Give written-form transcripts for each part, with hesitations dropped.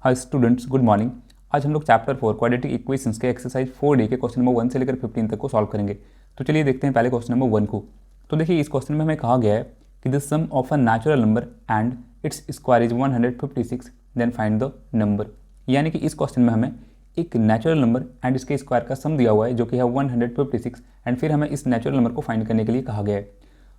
Hi students, good morning. आज हम लोग चैप्टर 4 क्वाड्रेटिक इक्वेशंस के एक्सरसाइज 4D के क्वेश्चन नंबर 1 से लेकर 15 तक को सॉल्व करेंगे। तो चलिए देखते हैं पहले क्वेश्चन नंबर 1 को। तो देखिए इस क्वेश्चन में हमें कहा गया है कि the sum of a natural number and its square is 156, then find the number. यानी कि इस क्वेश्चन में हमें एक नेचुरल नंबर एंड इसके स्क्वायर का सम दिया हुआ है जो कि है 156, एंड फिर हमें इस नेचुरल नंबर को फाइंड करने के लिए कहा गया है।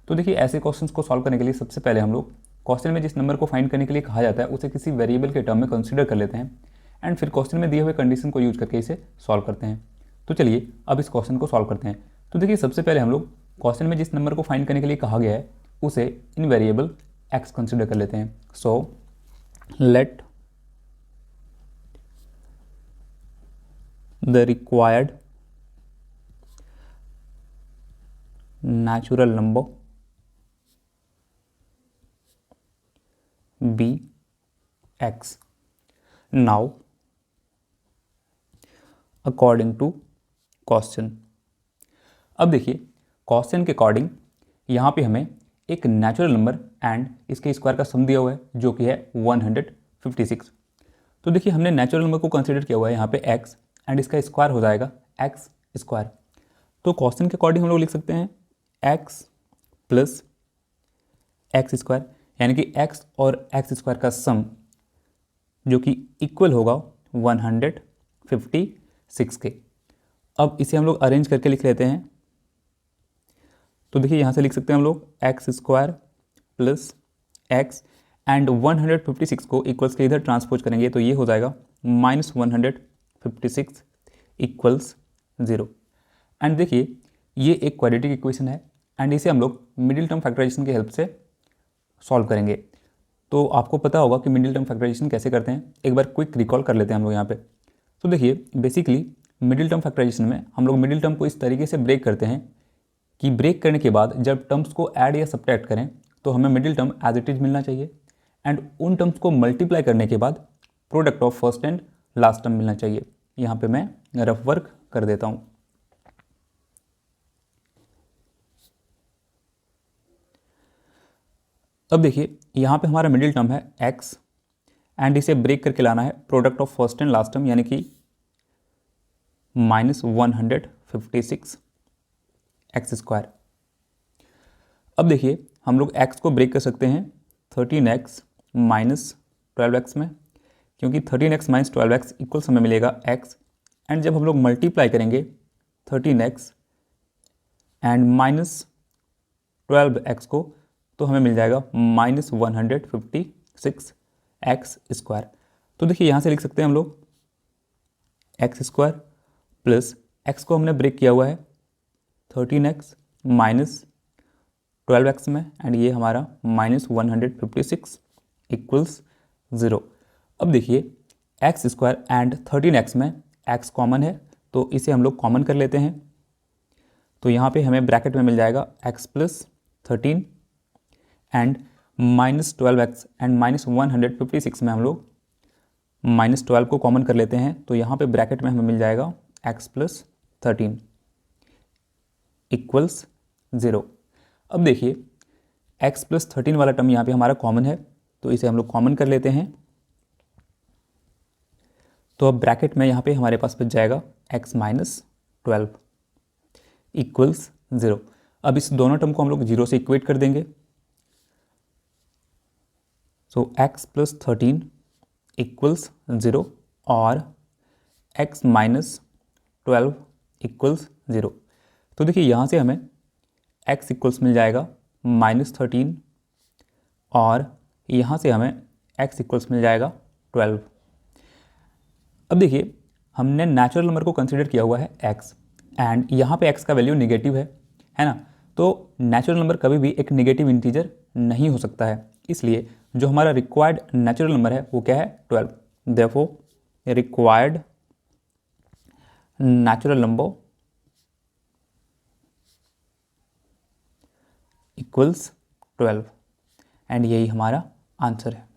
तो देखिए ऐसे क्वेश्चंस को सॉल्व करने के लिए सबसे पहले हम लोग क्वेश्चन में जिस नंबर को फाइंड करने के लिए कहा जाता है उसे किसी वेरिएबल के टर्म में कंसीडर कर लेते हैं, एंड फिर क्वेश्चन में दिए हुए कंडीशन को यूज करके इसे सॉल्व करते हैं। तो चलिए अब इस क्वेश्चन को सॉल्व करते हैं। तो देखिए सबसे पहले हम लोग क्वेश्चन में जिस नंबर को फाइंड करने के लिए कहा गया है उसे इन वेरिएबल एक्स कंसीडर कर लेते हैं। So let the required natural number be x. Now according to question, अब देखिए क्वेश्चन के अकॉर्डिंग यहाँ पे हमें एक नेचुरल नंबर एंड इसके स्क्वायर का सम दिया हुआ है जो कि है 156। तो देखिए हमने नेचुरल नंबर को कंसीडर किया हुआ है यहाँ पे x, एंड इसका स्क्वायर हो जाएगा x स्क्वायर। तो क्वेश्चन के अकॉर्डिंग हम लोग लिख सकते हैं x प्लस एक्स स्क्वायर, यानी कि x और x स्क्वायर का सम जो कि इक्वल होगा 156 के। अब इसे हम लोग अरेंज करके लिख लेते हैं। तो देखिए यहाँ से लिख सकते हैं हम लोग x square plus x, and 156 को इक्वल्स के इधर ट्रांसपोज करेंगे तो ये हो जाएगा -156 इक्वल्स 0। एंड देखिए ये एक क्वाड्रेटिक इक्वेशन है एंड इसे हम लोग मिडिल टर्म फैक्टराइजेशन की हेल्प से सॉल्व करेंगे। तो आपको पता होगा कि मिडिल टर्म फैक्टराइजेशन कैसे करते हैं, एक बार क्विक रिकॉल कर लेते हैं हम लोग यहाँ पे। तो देखिए बेसिकली मिडिल टर्म फैक्टराइजेशन में हम लोग मिडिल टर्म को इस तरीके से ब्रेक करते हैं कि ब्रेक करने के बाद जब टर्म्स को ऐड या सब्ट्रैक्ट करें तो हमें middle term as it is मिलना चाहिए, एंड उन टर्म्स को मल्टीप्लाई करने के बाद product of first and last term मिलना चाहिए। यहाँ पे मैं रफ वर्क कर देता हूँ। अब देखिए यहाँ पे हमारा मिडिल टर्म है x, एंड इसे ब्रेक करके लाना है product of first and last term, यानी कि -156 एक्स स्क्वायर। अब देखिए हम लोग x को ब्रेक कर सकते हैं 13x माइनस 12x में, क्योंकि 13x माइनस 12x इक्वल्स हमें मिलेगा x, एंड जब हम लोग मल्टीप्लाई करेंगे 13x एंड माइनस 12x को तो हमें मिल जाएगा -156 एक्स स्क्वायर। तो देखिए यहाँ से लिख सकते हैं हम लोग एक्स स्क्वायर प्लस एक्स को हमने ब्रेक किया हुआ है 13x माइनस 12x में, एंड ये हमारा -156 इक्वल्स 0। अब देखिए एक्स स्क्वायर एंड 13x में x कॉमन है तो इसे हम लोग कॉमन कर लेते हैं। तो यहाँ पे हमें ब्रैकेट में मिल जाएगा x plus 13 and -12x and -156 में हम लोग -12 को कॉमन कर लेते हैं। तो यहाँ पे ब्रैकेट में हमें मिल जाएगा x प्लस 13 इक्वल्स 0। अब देखिए x प्लस 13 वाला टर्म यहाँ पे हमारा कॉमन है तो इसे हम लोग कॉमन कर लेते हैं। तो अब ब्रैकेट में यहाँ पे हमारे पास बच जाएगा x माइनस 12 इक्वल्स 0। अब इस दोनों टर्म को हम लोग 0 से इक्वेट कर देंगे। सो x प्लस 13 इक्वल्स 0 और x माइनस 12 इक्वल्स 0। तो देखिए यहाँ से हमें x इक्वल्स मिल जाएगा -13 और यहाँ से हमें x इक्वल्स मिल जाएगा 12। अब देखिए हमने नेचुरल नंबर को कंसीडर किया हुआ है x, एंड यहाँ पे x का वैल्यू निगेटिव है ना। तो नेचुरल नंबर कभी भी एक निगेटिव इंटीजर नहीं हो सकता है, इसलिए जो हमारा रिक्वायर्ड नेचुरल नंबर है वो क्या है 12। Therefore required natural number equals 12, and यही हमारा आंसर है।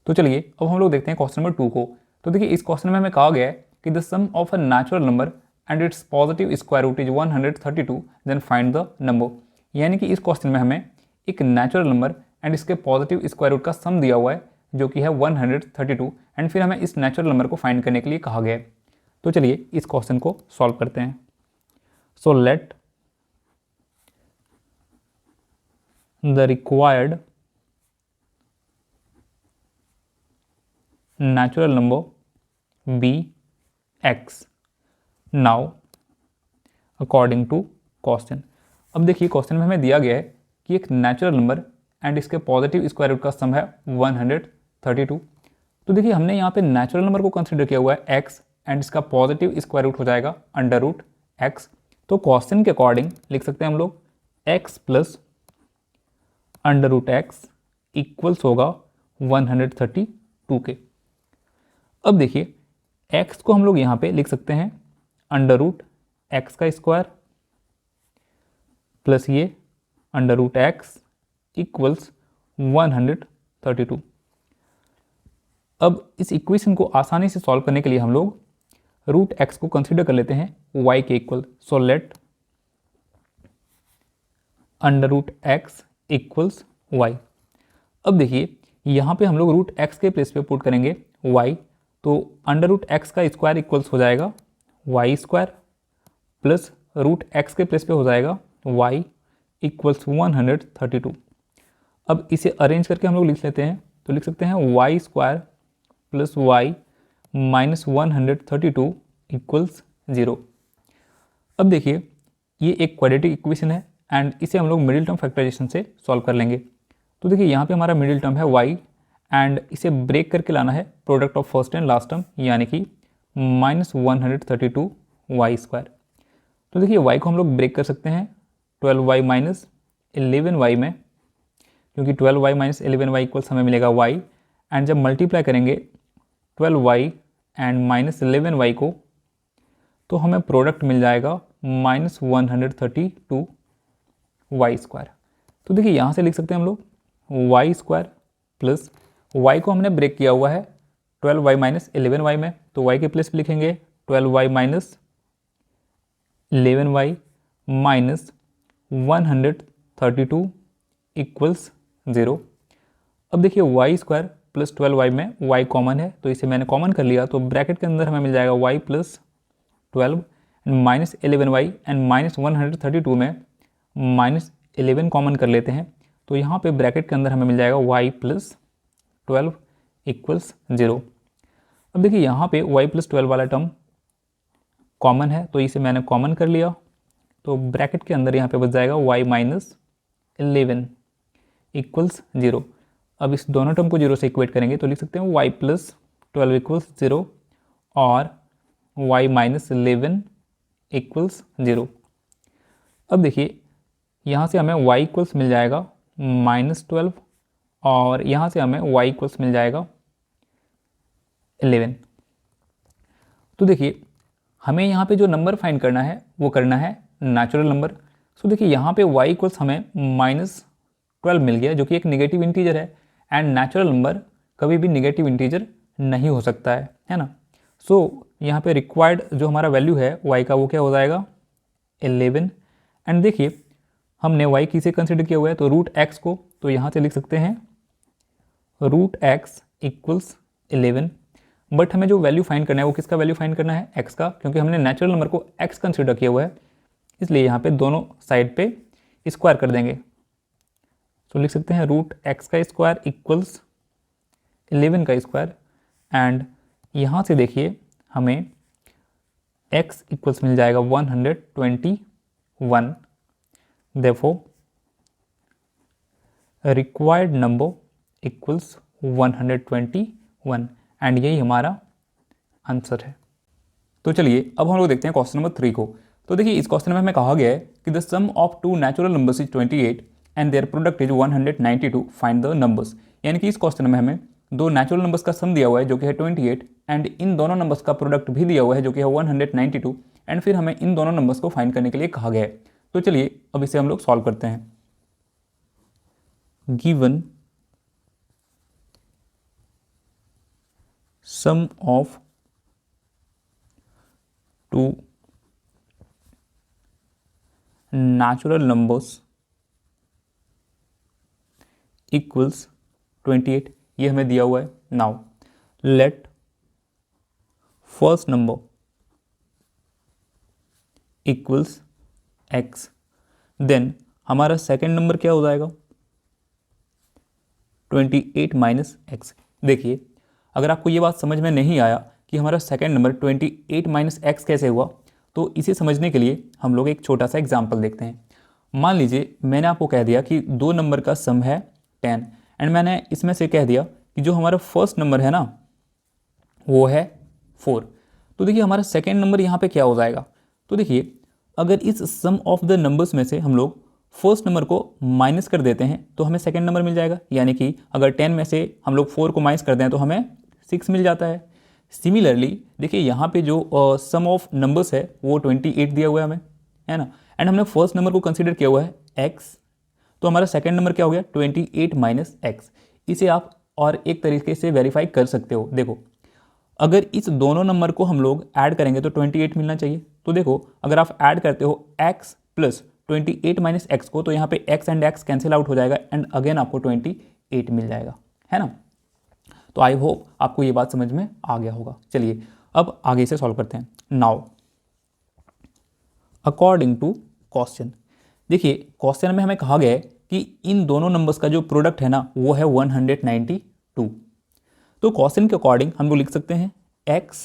तो चलिए अब हम लोग देखते हैं क्वेश्चन नंबर 2 को। तो देखिए इस क्वेश्चन में हमें कहा गया है कि the sum of a natural number and its positive square root is 132, then find the number. यानी कि इस क्वेश्चन में हमें एक नेचुरल नंबर एंड इसके पॉजिटिव स्क्वायर रूट का सम दिया हुआ है जो कि है 132 एंड फिर हमें इस नेचुरल नंबर को फाइंड करने के लिए कहा गया है। तो चलिए इस क्वेश्चन को सॉल्व करते हैं। So let the required natural number be x now according to question. अब देखिए क्वेश्चन में हमें दिया गया है कि एक नेचुरल नंबर एंड इसके पॉजिटिव स्क्वायर रूट का सम है 132। तो देखिए हमने यहाँ पे नेचुरल नंबर को कंसीडर किया हुआ है x एंड इसका पॉजिटिव स्क्वायर रूट हो जाएगा अंडर रूट x। तो क्वेश्चन के अकॉर्डिंग लिख सकते हैं हम लोग x plus under root x equals होगा 132 के। अब देखिए x को हम लोग यहाँ पे लिख सकते हैं अंडर रूट एक्स का स्क्वायर प्लस ये अंडर रूट एक्स इक्वल्स 132। अब इस इक्वेशन को आसानी से सॉल्व करने के लिए हम लोग रूट एक्स को कंसीडर कर लेते हैं y के equal. So let under root x equals y। अब देखिए यहाँ पे हम लोग रूट एक्स के प्लेस पे पुट करेंगे y, तो अंडर रूट एक्स का स्क्वायर इक्वल्स हो जाएगा y square plus root x के प्लेस पे हो जाएगा y इक्वल्स 132। अब इसे अरेंज करके हम लोग लिख लेते हैं, तो लिख सकते हैं y square plus y minus 132 equals 0। अब देखिए ये एक क्वाड्रेटिक इक्वेशन है एंड इसे हम लोग मिडिल टर्म फैक्टराइजेशन से सॉल्व कर लेंगे। तो देखिए यहाँ पे हमारा मिडिल टर्म है y एंड इसे ब्रेक करके लाना है product of first and last term, यानी कि माइनस 132 वाई स्क्वायर। तो देखिए y को हम लोग ब्रेक कर सकते हैं 12y माइनस 11y में, क्योंकि 12y माइनस 11y इक्वल्स हमें मिलेगा y एंड जब मल्टीप्लाई करेंगे 12y एंड माइनस 11y को तो हमें प्रोडक्ट मिल जाएगा माइनस 132 वाई स्क्वायर। तो देखिए यहाँ से लिख सकते हैं हम लोग वाई स्क्वायर प्लस y को हमने ब्रेक किया हुआ है 12y माइनस 11y में, तो y के प्लेस पे लिखेंगे 12y minus 11y minus 132 equals 0। अब देखिए y स्क्वायर प्लस 12y में y कॉमन है, तो इसे मैंने कॉमन कर लिया, तो ब्रैकेट के अंदर हमें मिल जाएगा y plus 12 and minus 11y and minus 132 में माइनस 11 कॉमन कर लेते हैं, तो यहाँ पे ब्रैकेट के अंदर हमें मिल जाएगा y प्लस 12 इक्वल्स 0। अब देखिए यहाँ पे y प्लस 12 वाला टर्म कॉमन है, तो इसे मैंने कॉमन कर लिया, तो ब्रैकेट के अंदर यहाँ पे बच जाएगा y माइनस 11 इक्वल्स 0। अब इस दोनों टर्म को 0 से इक्वेट करेंगे तो लिख सकते हैं y प्लस 12 इक्वल्स 0 और y माइनस 11 इक्वल्स 0। अब देखिए यहाँ से हमें y इक्वल्स मिल जाएगा माइनस 12 और यहाँ से हमें y इक्वल्स मिल जाएगा 11। तो देखिए हमें यहाँ पे जो नंबर फाइंड करना है वो करना है नेचुरल नंबर। सो देखिए यहाँ पे y इक्वल्स हमें माइनस 12 मिल गया, जो कि एक नेगेटिव इंटीजर है एंड नेचुरल नंबर कभी भी नेगेटिव इंटीजर नहीं हो सकता है ना। सो यहाँ पे रिक्वायर्ड जो हमारा वैल्यू है y का वो क्या हो जाएगा 11। एंड देखिए हमने y किसे कंसिडर किया हुआ है, तो रूट x को, तो यहाँ से लिख सकते हैं रूट x इक्वल्स 11। बट हमें जो वैल्यू फाइंड करना है वो किसका वैल्यू फाइंड करना है x का, क्योंकि हमने नेचुरल नंबर को x कंसिडर किया हुआ है, इसलिए यहाँ पे दोनों साइड पे स्क्वायर कर देंगे। तो लिख सकते हैं रूट x का स्क्वायर इक्वल्स 11 का स्क्वायर एंड यहाँ से देखिए हमें x इक्वल्स मिल जाएगा 121। Therefore required number equals 121 and यही हमारा आंसर है। तो चलिए अब हम लोग देखते हैं क्वेश्चन नंबर 3 को। तो देखिए इस क्वेश्चन में हमें कहा गया है कि the sum of two natural numbers is 28 and their product is 192, find the numbers. यानी कि इस क्वेश्चन में हमें दो नेचुरल नंबर्स का सम दिया हुआ है जो कि है 28 एंड इन दोनों नंबर्स का प्रोडक्ट भी दिया हुआ है जो कि है 192 एंड फिर हमें इन दोनों नंबर्स को फाइंड करने के लिए कहा गया है। तो चलिए अब इसे हम लोग सॉल्व करते हैं। Given sum of two natural numbers equals 28। ये हमें दिया हुआ है। Now let first number equals x, then हमारा सेकेंड नंबर क्या हो जाएगा 28 माइनस एक्स। देखिए अगर आपको ये बात समझ में नहीं आया कि हमारा सेकेंड नंबर 28 माइनस एक्स कैसे हुआ, तो इसे समझने के लिए हम लोग एक छोटा सा एग्जाम्पल देखते हैं। मान लीजिए मैंने आपको कह दिया कि दो नंबर का सम है 10 एंड मैंने इसमें से कह दिया कि जो हमारा फर्स्ट नंबर है ना वो है 4। तो देखिए हमारा सेकेंड नंबर यहाँ पे क्या हो जाएगा। तो देखिए अगर इस सम ऑफ द नंबर्स में से हम लोग फर्स्ट नंबर को माइनस कर देते हैं तो हमें सेकेंड नंबर मिल जाएगा, यानी कि अगर 10 में से हम लोग 4 को माइनस कर दें तो हमें 6 मिल जाता है। सिमिलरली देखिए यहाँ पे जो सम ऑफ नंबर्स है वो 28 दिया हुआ है हमें, है ना, एंड हमने फर्स्ट नंबर को कंसीडर किया हुआ है x, तो हमारा सेकेंड नंबर क्या हो गया 28 माइनस एक्स। इसे आप और एक तरीके से वेरीफाई कर सकते हो। देखो अगर इस दोनों नंबर को हम लोग ऐड करेंगे तो 28 मिलना चाहिए। तो देखो अगर आप ऐड करते हो x प्लस 28 माइनस एक्स को, तो यहाँ पे x and x cancel out हो जाएगा एंड अगेन आपको 28 मिल जाएगा, है ना। तो आई होप आपको ये बात समझ में आ गया होगा। चलिए अब आगे से सॉल्व करते हैं। नाउ अकॉर्डिंग टू क्वेश्चन, देखिए क्वेश्चन में हमें कहा गया है कि इन दोनों नंबर्स का जो प्रोडक्ट है ना वो है 192। तो क्वेश्चन के अकॉर्डिंग हम लोग लिख सकते हैं x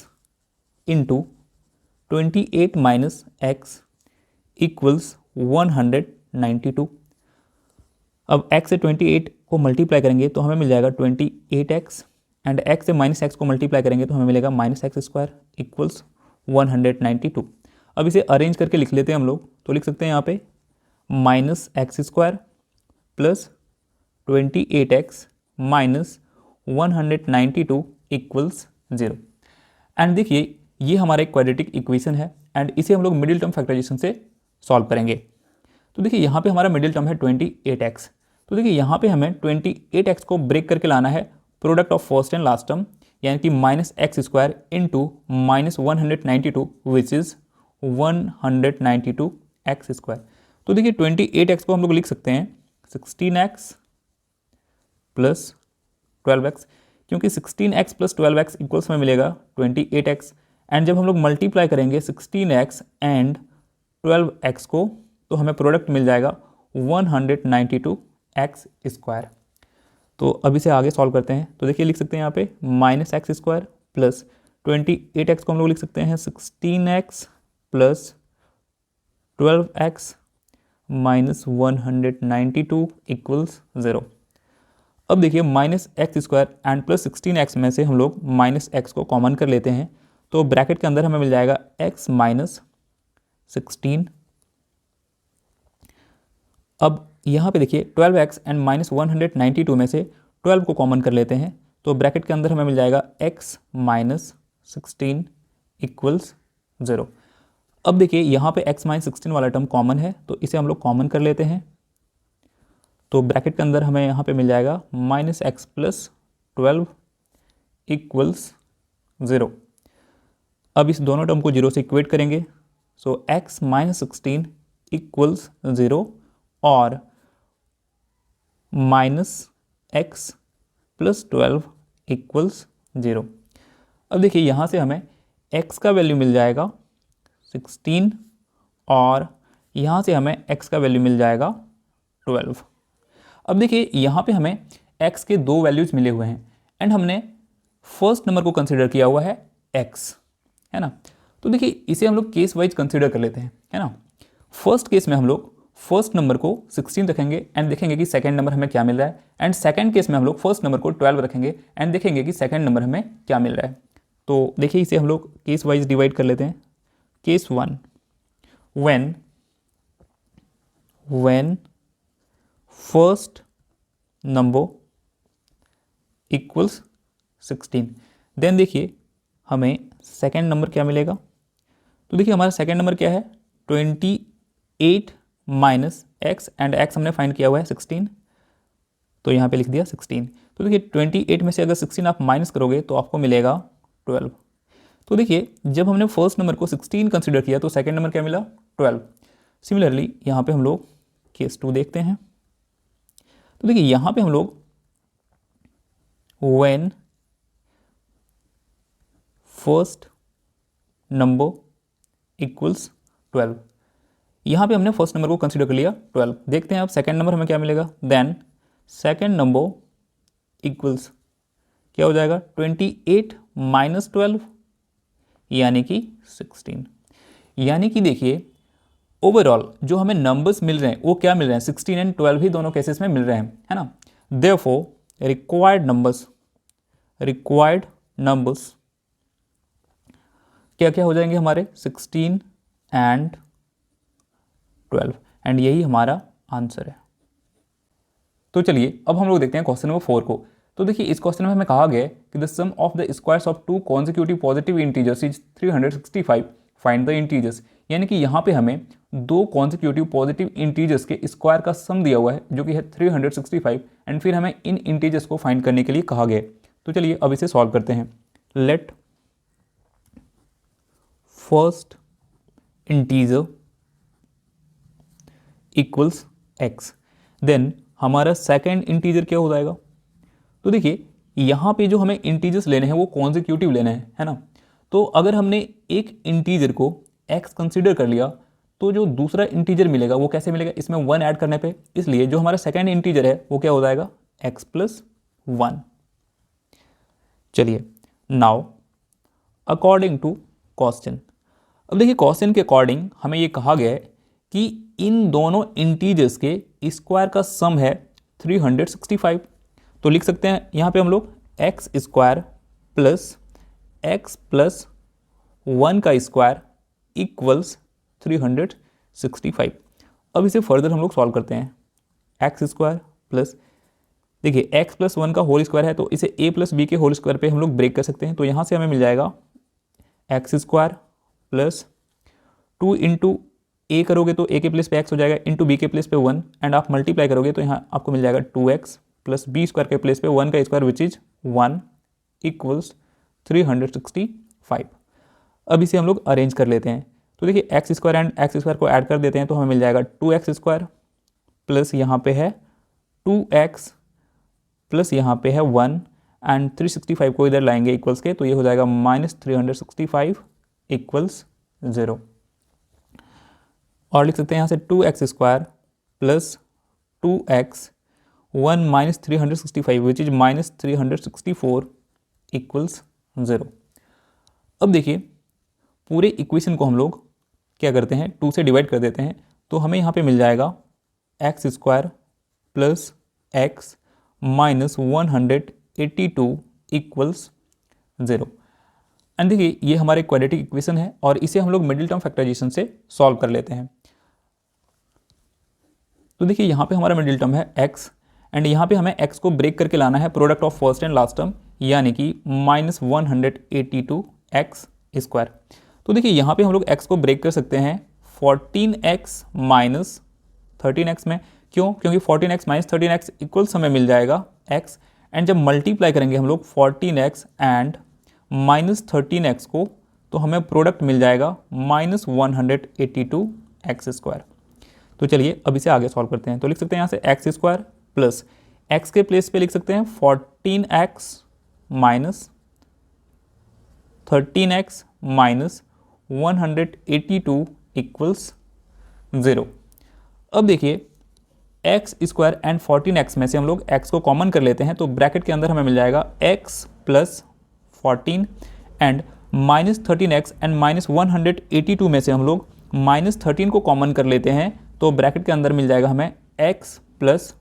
into 28 minus x equals 192। अब x से 28 को मल्टीप्लाई करेंगे तो हमें मिल जाएगा 28x एंड x से माइनस एक्स को मल्टीप्लाई करेंगे तो हमें मिलेगा माइनस एक्स स्क्वायर इक्वल्स 192। अब इसे अरेंज करके लिख लेते हैं हम लोग। तो लिख सकते हैं यहाँ पे minus x square plus 28x minus 192 equals 0। And देखिए ये हमारा एक क्वाड्रेटिक इक्वेशन है एंड इसे हम लोग मिडिल टर्म फैक्टराइजेशन से सॉल्व करेंगे। तो देखिए यहाँ पे हमारा मिडिल टर्म है 28x। तो देखिए यहाँ पे हमें 28x को ब्रेक करके लाना है product of first and last term, यानी कि minus x square into minus 192 which is 192 x square. तो देखिए 28x को हम लोग लिख सकते हैं 16x प्लस 12x, क्योंकि 16x प्लस 12x इक्वल्स में मिलेगा 28x एंड जब हम लोग मल्टीप्लाई करेंगे 16x एंड 12x को तो हमें प्रोडक्ट मिल जाएगा 192 एक्स स्क्वायर। तो अब इसे आगे सॉल्व करते हैं। तो देखिए लिख सकते हैं यहाँ पे minus x square plus 28x को हम लोग लिख सकते हैं 16x plus 12x minus 192 equals 0। अब देखिए minus x square and plus 16x में से हम लोग माइनस एक्स को कॉमन कर लेते हैं तो ब्रैकेट के अंदर हमें मिल जाएगा x माइनस 16। अब यहाँ पे देखिए 12x एंड माइनस 192 में से 12 को कॉमन कर लेते हैं तो ब्रैकेट के अंदर हमें मिल जाएगा x माइनस 16 इक्वल्स 0। अब देखिए यहाँ पे x माइनस 16 वाला टर्म कॉमन है तो इसे हम लोग कॉमन कर लेते हैं। तो ब्रैकेट के अंदर हमें यहाँ पे मिल जाएगा माइनस एक्स प्लस 12 इक्वल्स 0। अब इस दोनों टर्म को 0 से इक्वेट करेंगे। सो x माइनस 16 इक्वल्स 0 और माइनस एक्स प्लस 12 इक्वल्स 0। अब देखिए यहाँ से हमें x का वैल्यू मिल जाएगा 16 और यहाँ से हमें x का वैल्यू मिल जाएगा 12। अब देखिए यहाँ पे हमें x के दो वैल्यूज मिले हुए हैं एंड हमने फर्स्ट नंबर को कंसिडर किया हुआ है x, है ना। तो देखिए इसे हम लोग केस वाइज कंसिडर कर लेते हैं, है ना। फर्स्ट केस में हम लोग फर्स्ट नंबर को 16 रखेंगे एंड देखेंगे कि सेकंड नंबर हमें क्या मिल रहा है, एंड सेकंड केस में हम लोग फर्स्ट नंबर को 12 रखेंगे एंड देखेंगे कि सेकंड नंबर हमें क्या मिल रहा है। तो देखिए इसे हम लोग केस वाइज डिवाइड कर लेते हैं। Case 1, when first number equals 16, then देखिए हमें सेकंड नंबर क्या मिलेगा। तो देखिए हमारा सेकंड नंबर क्या है 28 माइनस एक्स एंड एक्स हमने फाइंड किया हुआ है 16, तो यहाँ पे लिख दिया 16। तो देखिए 28 में से अगर 16 आप माइनस करोगे तो आपको मिलेगा 12। तो देखिए जब हमने फर्स्ट नंबर को 16 कंसिडर किया तो सेकंड नंबर क्या मिला 12। सिमिलरली यहाँ पे हम लोग केस 2 देखते हैं। तो देखिए यहाँ पे हम लोग व्हेन फर्स्ट नंबर इक्वल्स 12। यहाँ पे हमने फर्स्ट नंबर को कंसीडर कर लिया 12। देखते हैं अब सेकेंड नंबर हमें क्या मिलेगा। देन सेकेंड नंबर इक्वल्स क्या हो जाएगा 28 माइनस 12 यानी कि 16। यानी कि देखिए ओवरऑल जो हमें नंबर्स मिल रहे हैं वो क्या मिल रहे हैं 16 एंड 12 ही दोनों केसेस में मिल रहे हैं, है ना। देयरफॉर रिक्वायर्ड नंबर्स क्या क्या हो जाएंगे हमारे 16 एंड 12 एंड यही हमारा आंसर है। तो चलिए अब हम लोग देखते हैं क्वेश्चन नंबर 4 को। तो देखिए इस क्वेश्चन में हमें कहा गया है कि the sum of the squares of two consecutive positive integers is 365, find the integers. यानी कि यहाँ पे हमें दो कॉन्जिक्यूटिव पॉजिटिव इंटीजर्स के स्क्वायर का सम दिया हुआ है जो कि है 365 एंड फिर हमें इन इंटीजर्स को फाइंड करने के लिए कहा गया है। तो चलिए अब इसे सॉल्व करते हैं। Let first integer equals x, then हमारा सेकेंड इंटीजर क्या हो जाएगा। तो देखिए यहाँ पे जो हमें इंटीजर्स लेने हैं वो कॉन्जिक्यूटिव लेने हैं, है ना। तो अगर हमने एक इंटीजर को x कंसीडर कर लिया तो जो दूसरा इंटीजर मिलेगा वो कैसे मिलेगा, इसमें 1 ऐड करने पे। इसलिए जो हमारा सेकेंड इंटीजर है वो क्या हो जाएगा x प्लस 1। चलिए नाउ अकॉर्डिंग टू क्वेश्चन, अब देखिए क्वेश्चन के अकॉर्डिंग हमें ये कहा गया है कि इन दोनों इंटीजर्स के स्क्वायर का सम है 365। तो लिख सकते हैं यहाँ पे हम लोग एक्स स्क्वायर प्लस 1 का स्क्वायर इक्वल्स 365। अब इसे फर्दर हम लोग सॉल्व करते हैं। एक्स स्क्वायर प्लस, देखिए एक्स प्लस 1 का होल स्क्वायर है तो इसे a प्लस बी के होल स्क्वायर पे हम लोग ब्रेक कर सकते हैं। तो यहाँ से हमें मिल जाएगा एक्स स्क्वायर प्लस 2 इंटू ए करोगे तो ए के प्लेस पे एक्स हो जाएगा, इंटू बी के प्लेस पे 1 एंड आप मल्टीप्लाई करोगे तो यहाँ आपको मिल जाएगा 2x प्लस बी स्क्वायर के प्लेस पे 1 का स्क्वायर विच इज 1 इक्वल्स 365। अब इसे हम लोग अरेंज कर लेते हैं। तो देखिए x square and x square को ऐड कर देते हैं तो हमें मिल जाएगा 2x स्क्वायर प्लस यहाँ पे है 2x प्लस यहाँ पे है 1 एंड 365 को इधर लाएंगे इक्वल्स के, तो ये हो जाएगा -365 इक्वल्स 0। और लिख सकते हैं यहाँ से 2x square plus 2x 1 minus 365 which is -364 equals 0। अब देखिए पूरे इक्वेशन को हम लोग क्या करते हैं 2 से डिवाइड कर देते हैं तो हमें यहाँ पे मिल जाएगा x square plus x minus 182 equals 0। And देखिए ये हमारे क्वाड्रेटिक इक्वेशन है और इसे हम लोग मिडिल टर्म फैक्टराइजेशन से सॉल्व कर लेते हैं। तो देखिए यहाँ पे हमारा मिडिल टर्म है x एंड यहाँ पे हमें x को ब्रेक करके लाना है product of first and last term, यानी कि -182 x स्क्वायर। तो देखिए यहाँ पे हम लोग x को ब्रेक कर सकते हैं 14x माइनस 13x में। क्यों? क्योंकि 14x माइनस 13x इक्वल्स हमें मिल जाएगा x एंड जब मल्टीप्लाई करेंगे हम लोग 14x एंड -13x को तो हमें प्रोडक्ट मिल जाएगा -182 x स्क्वायर। तो चलिए अब इसे आगे सॉल्व करते हैं। तो लिख सकते हैं यहाँ से एक्स स्क्वायर प्लस एक्स के प्लेस पे लिख सकते हैं 14x minus 13x minus 182 equals 0। अब देखिए एक्स स्क्वायर एंड 14x में से हम लोग x को कॉमन कर लेते हैं तो ब्रैकेट के अंदर हमें मिल जाएगा x plus 14 and -13x and -182 में से हम लोग -13 को कॉमन कर लेते हैं तो ब्रैकेट के अंदर मिल जाएगा हमें x प्लस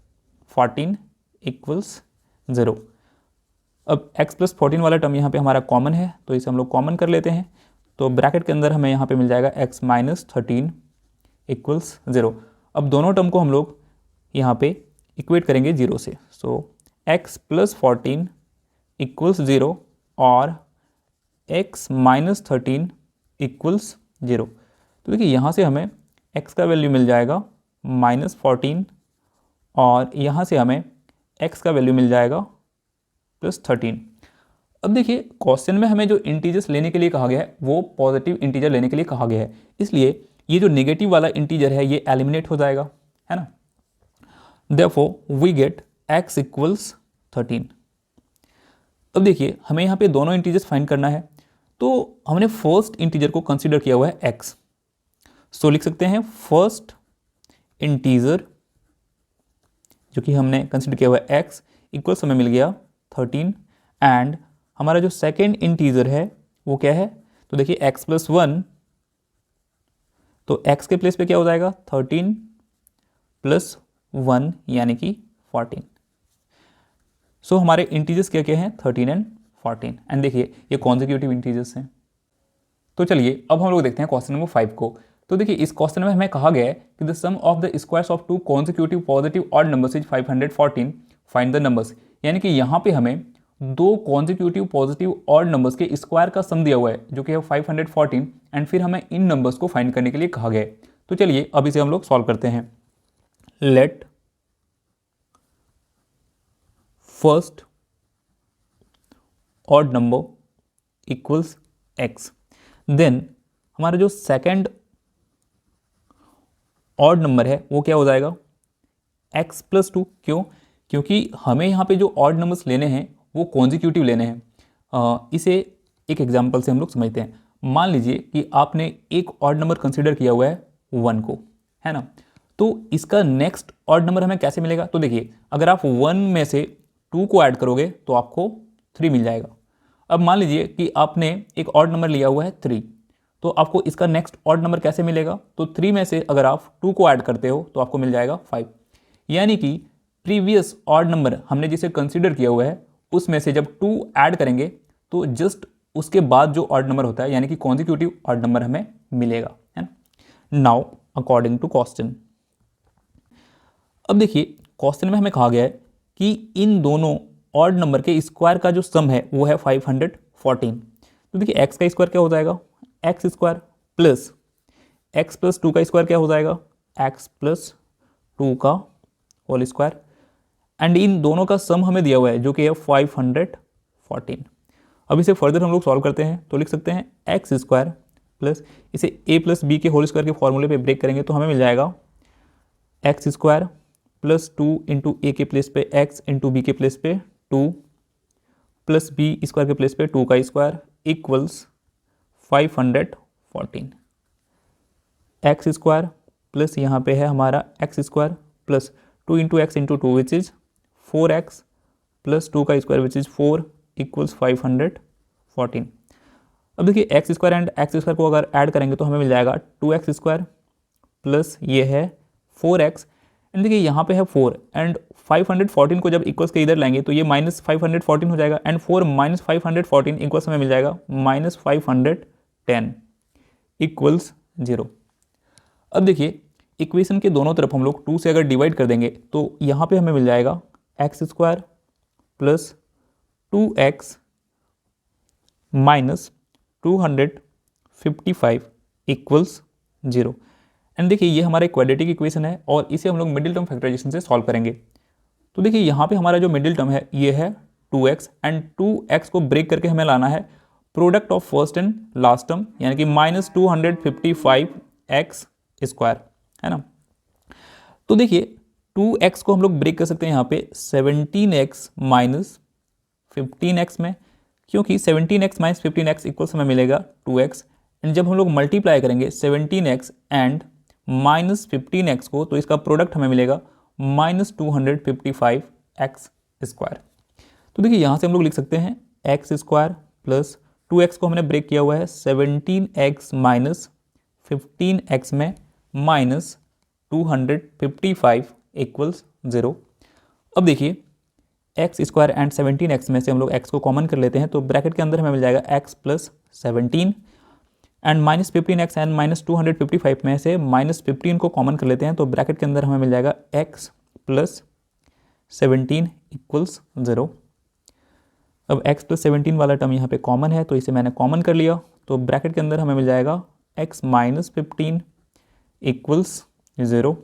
14 इक्वल्स 0। अब x प्लस 14 वाला टर्म यहाँ पे हमारा कॉमन है तो इसे हम लोग कॉमन कर लेते हैं तो ब्रैकेट के अंदर हमें यहाँ पे मिल जाएगा x माइनस 13 इक्वल्स 0। अब दोनों टर्म को हम लोग यहाँ पे इक्वेट करेंगे 0 से। सो x प्लस 14 इक्वल्स 0 और x माइनस 13 इक्वल्स 0। तो देखिए यहाँ से हमें x का वैल्यू मिल जाएगा -14 और यहाँ से हमें x का वैल्यू मिल जाएगा +13। अब देखिए क्वेश्चन में हमें जो इंटीजर्स लेने के लिए कहा गया है वो पॉजिटिव इंटीजर लेने के लिए कहा गया है, इसलिए ये जो नेगेटिव वाला इंटीजर है ये एलिमिनेट हो जाएगा, है ना। Therefore we get x equals 13। अब देखिए हमें यहाँ पे दोनों इंटीजर्स फाइंड करना है, तो हमने फर्स्ट इंटीजर को कंसीडर किया हुआ है x, सो लिख सकते हैं फर्स्ट इंटीजर जो कि हमने कंसीडर किया हुआ है x इक्वल्स हमें मिल गया 13, एंड हमारा जो सेकेंड इंटीजर है वो क्या है, तो देखिए x प्लस 1, तो x के प्लेस पे क्या हो जाएगा 13 प्लस 1 यानी कि 14। सो हमारे इंटीजर्स क्या क्या हैं 13 एंड 14, एंड देखिए ये कॉन्जिक्यूटिव इंटीजर्स हैं। तो चलिए अब हम लोग देखते हैं क्वेश्चन नंबर 5 को। तो देखिए इस क्वेश्चन में हमें कहा गया है कि the sum of the squares of two consecutive positive odd numbers is 514, find the numbers. यानी कि यहाँ पे हमें दो कॉन्जिक्यूटिव पॉजिटिव ऑड नंबर्स के स्क्वायर का सम दिया हुआ है जो कि है 514, एंड फिर हमें इन नंबर्स को फाइंड करने के लिए कहा गया है। तो चलिए अब इसे हम लोग सॉल्व करते हैं। Let first odd number equals x, then हमारा जो सेकंड ऑड नंबर है वो क्या हो जाएगा x प्लस 2। क्यों? क्योंकि हमें यहाँ पे जो ऑड नंबर्स लेने हैं वो कॉन्जिक्यूटिव लेने हैं। इसे एक एग्जांपल से हम लोग समझते हैं। मान लीजिए कि आपने एक ऑड नंबर कंसीडर किया हुआ है 1 को, है ना, तो इसका नेक्स्ट ऑड नंबर हमें कैसे मिलेगा? तो देखिए अगर आप 1 में से 2 को ऐड करोगे तो आपको 3 मिल जाएगा। अब मान लीजिए कि आपने एक ऑड नंबर लिया हुआ है 3, तो आपको इसका नेक्स्ट ऑड नंबर कैसे मिलेगा? तो 3 में से अगर आप 2 को ऐड करते हो तो आपको मिल जाएगा 5। यानी कि प्रीवियस ऑड नंबर हमने जिसे कंसीडर किया हुआ है उसमें से जब 2 ऐड करेंगे तो जस्ट उसके बाद जो ऑड नंबर होता है यानी कि कॉन्जिक्यूटिव ऑड नंबर हमें मिलेगा, है ना। नाउ अकॉर्डिंग टू क्वेश्चन, अब देखिए क्वेश्चन में हमें कहा गया है कि इन दोनों ऑड नंबर के स्क्वायर का जो सम है वो है 514। तो देखिए एक्स का स्क्वायर क्या हो जाएगा x square plus x plus 2 का स्क्वायर क्या हो जाएगा एक्स प्लस 2 का होल स्क्वायर, एंड इन दोनों का सम हमें दिया हुआ है जो कि है 514। अब इसे फर्दर हम लोग सॉल्व करते हैं तो लिख सकते हैं एक्स स्क्वायर प्लस इसे ए प्लस बी के होल स्क्वायर के फॉर्मूले पे ब्रेक करेंगे तो हमें मिल जाएगा एक्स स्क्वायर प्लस 2 इंटू ए के प्लेस पे एक्स इंटू बी के प्लेस पे 2 प्लस बी स्क्वायर के प्लेस पे 2 का square equals 514। X square plus यहाँ पे है हमारा x square plus 2 into x into 2 which is 4x plus 2 का स्क्वायर विच इज़ 4 इक्वल्स 514। अब देखिए x square and x square को अगर ऐड करेंगे तो हमें मिल जाएगा 2x स्क्वायर प्लस ये है 4x, एंड देखिए यहाँ पे है 4 एंड 514 को जब इक्वल्स के इधर लाएंगे तो ये माइनस 514 हो जाएगा, एंड 4 माइनस 514 इक्वल्स हमें मिल जाएगा माइनस 510 इक्वल्स 0। अब देखिए इक्वेशन के दोनों तरफ हम लोग 2 से अगर डिवाइड कर देंगे तो यहाँ पे हमें मिल जाएगा x square plus 2x minus 255 equals 0। And देखिए ये हमारा क्वाड्रेटिक इक्वेशन है और इसे हम लोग मिडिल टर्म फैक्टराइजेशन से सॉल्व करेंगे। तो देखिए यहाँ पे हमारा जो मिडिल टर्म है ये है 2x, एंड 2x को ब्रेक करके हमें लाना है product of first and last term यानी कि माइनस 255x स्क्वायर, है ना। तो देखिए 2x को हम लोग ब्रेक कर सकते हैं यहाँ पे 17x माइनस 15x में, क्योंकि 17x माइनस 15x इक्वल्स हमें मिलेगा 2x, एंड जब हम लोग मल्टीप्लाई करेंगे 17x एंड माइनस 15x को तो इसका प्रोडक्ट हमें मिलेगा माइनस 255x स्क्वायर। तो देखिए यहाँ से हम लोग लिख सकते हैं एक्स स्क्वायर प्लस 2x को हमने ब्रेक किया हुआ है 17x माइनस 15x में माइनस 255 इक्वल्स 0। अब देखिए एक्स स्क्वायर एंड 17x में से हम लोग x को कॉमन कर लेते हैं तो ब्रैकेट के अंदर हमें मिल जाएगा x plus 17, and minus 15x and minus 255 में से माइनस 15 को कॉमन कर लेते हैं तो ब्रैकेट के अंदर हमें मिल जाएगा x प्लस 17 इक्वल्स 0। अब x प्लस 17 वाला टर्म यहाँ पे कॉमन है तो इसे मैंने कॉमन कर लिया तो ब्रैकेट के अंदर हमें मिल जाएगा x माइनस 15 इक्वल्स 0।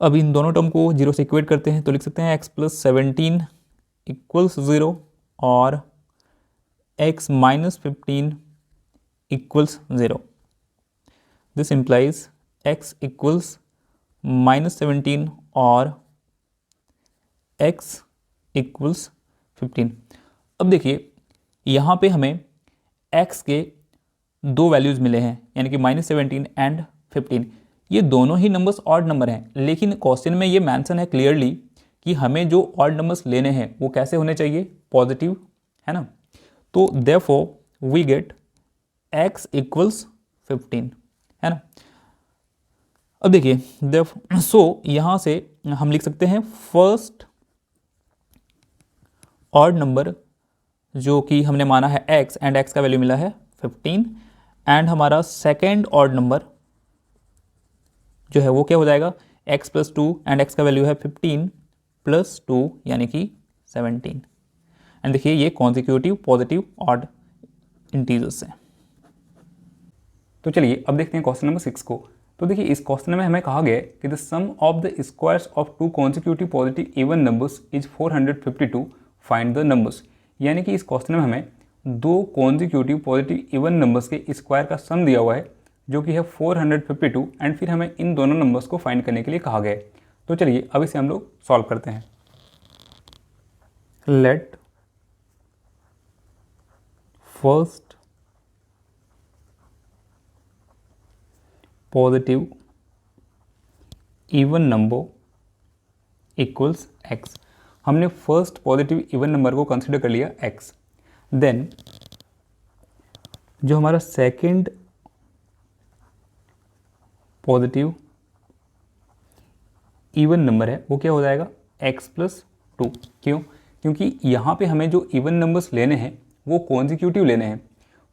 अब इन दोनों टर्म को 0 से इक्वेट करते हैं तो लिख सकते हैं x प्लस 17 इक्वल्स 0 और x minus 15 equals 0। This implies x equals minus 17 और x इक्वल्स 15। अब देखिए यहाँ पे हमें x के दो वैल्यूज़ मिले हैं, यानी कि -17 एंड 15। ये दोनों ही नंबर्स ऑड नंबर हैं, लेकिन क्वेश्चन में ये मेंशन है क्लियरली कि हमें जो ऑड नंबर्स लेने हैं वो कैसे होने चाहिए, पॉजिटिव, है ना। तो therefore we get x equals 15, है ना। अब देखिए सो यहाँ से हम लिख सकते हैं फर्स्ट ऑड नंबर जो कि हमने माना है x एंड x का वैल्यू मिला है 15, एंड हमारा सेकेंड ऑड नंबर जो है वो क्या हो जाएगा, x प्लस 2 एंड x का वैल्यू है 15 प्लस 2 यानी कि 17। एंड देखिए ये कॉन्जिक्यूटिव पॉजिटिव ऑड इंटीजर्स हैं। तो चलिए अब देखते हैं क्वेश्चन नंबर 6 को। तो देखिए इस क्वेश्चन में हमें कहा गया है कि the sum of the squares of two consecutive positive even numbers is 452, find the numbers. यानी कि इस क्वेश्चन में हमें दो कॉन्जिक्यूटिव पॉजिटिव इवन नंबर्स के स्क्वायर का सम दिया हुआ है जो कि है 452, एंड फिर हमें इन दोनों नंबर्स को फाइंड करने के लिए कहा गया है। तो चलिए अब इसे हम लोग सॉल्व करते हैं। Let first positive even number equals x। हमने फर्स्ट पॉजिटिव इवन नंबर को कंसिडर कर लिया x। देन जो हमारा सेकंड पॉजिटिव इवन नंबर है वो क्या हो जाएगा, x प्लस 2। क्यों? क्योंकि यहाँ पे हमें जो इवन नंबर्स लेने हैं वो कॉन्जिक्यूटिव लेने हैं।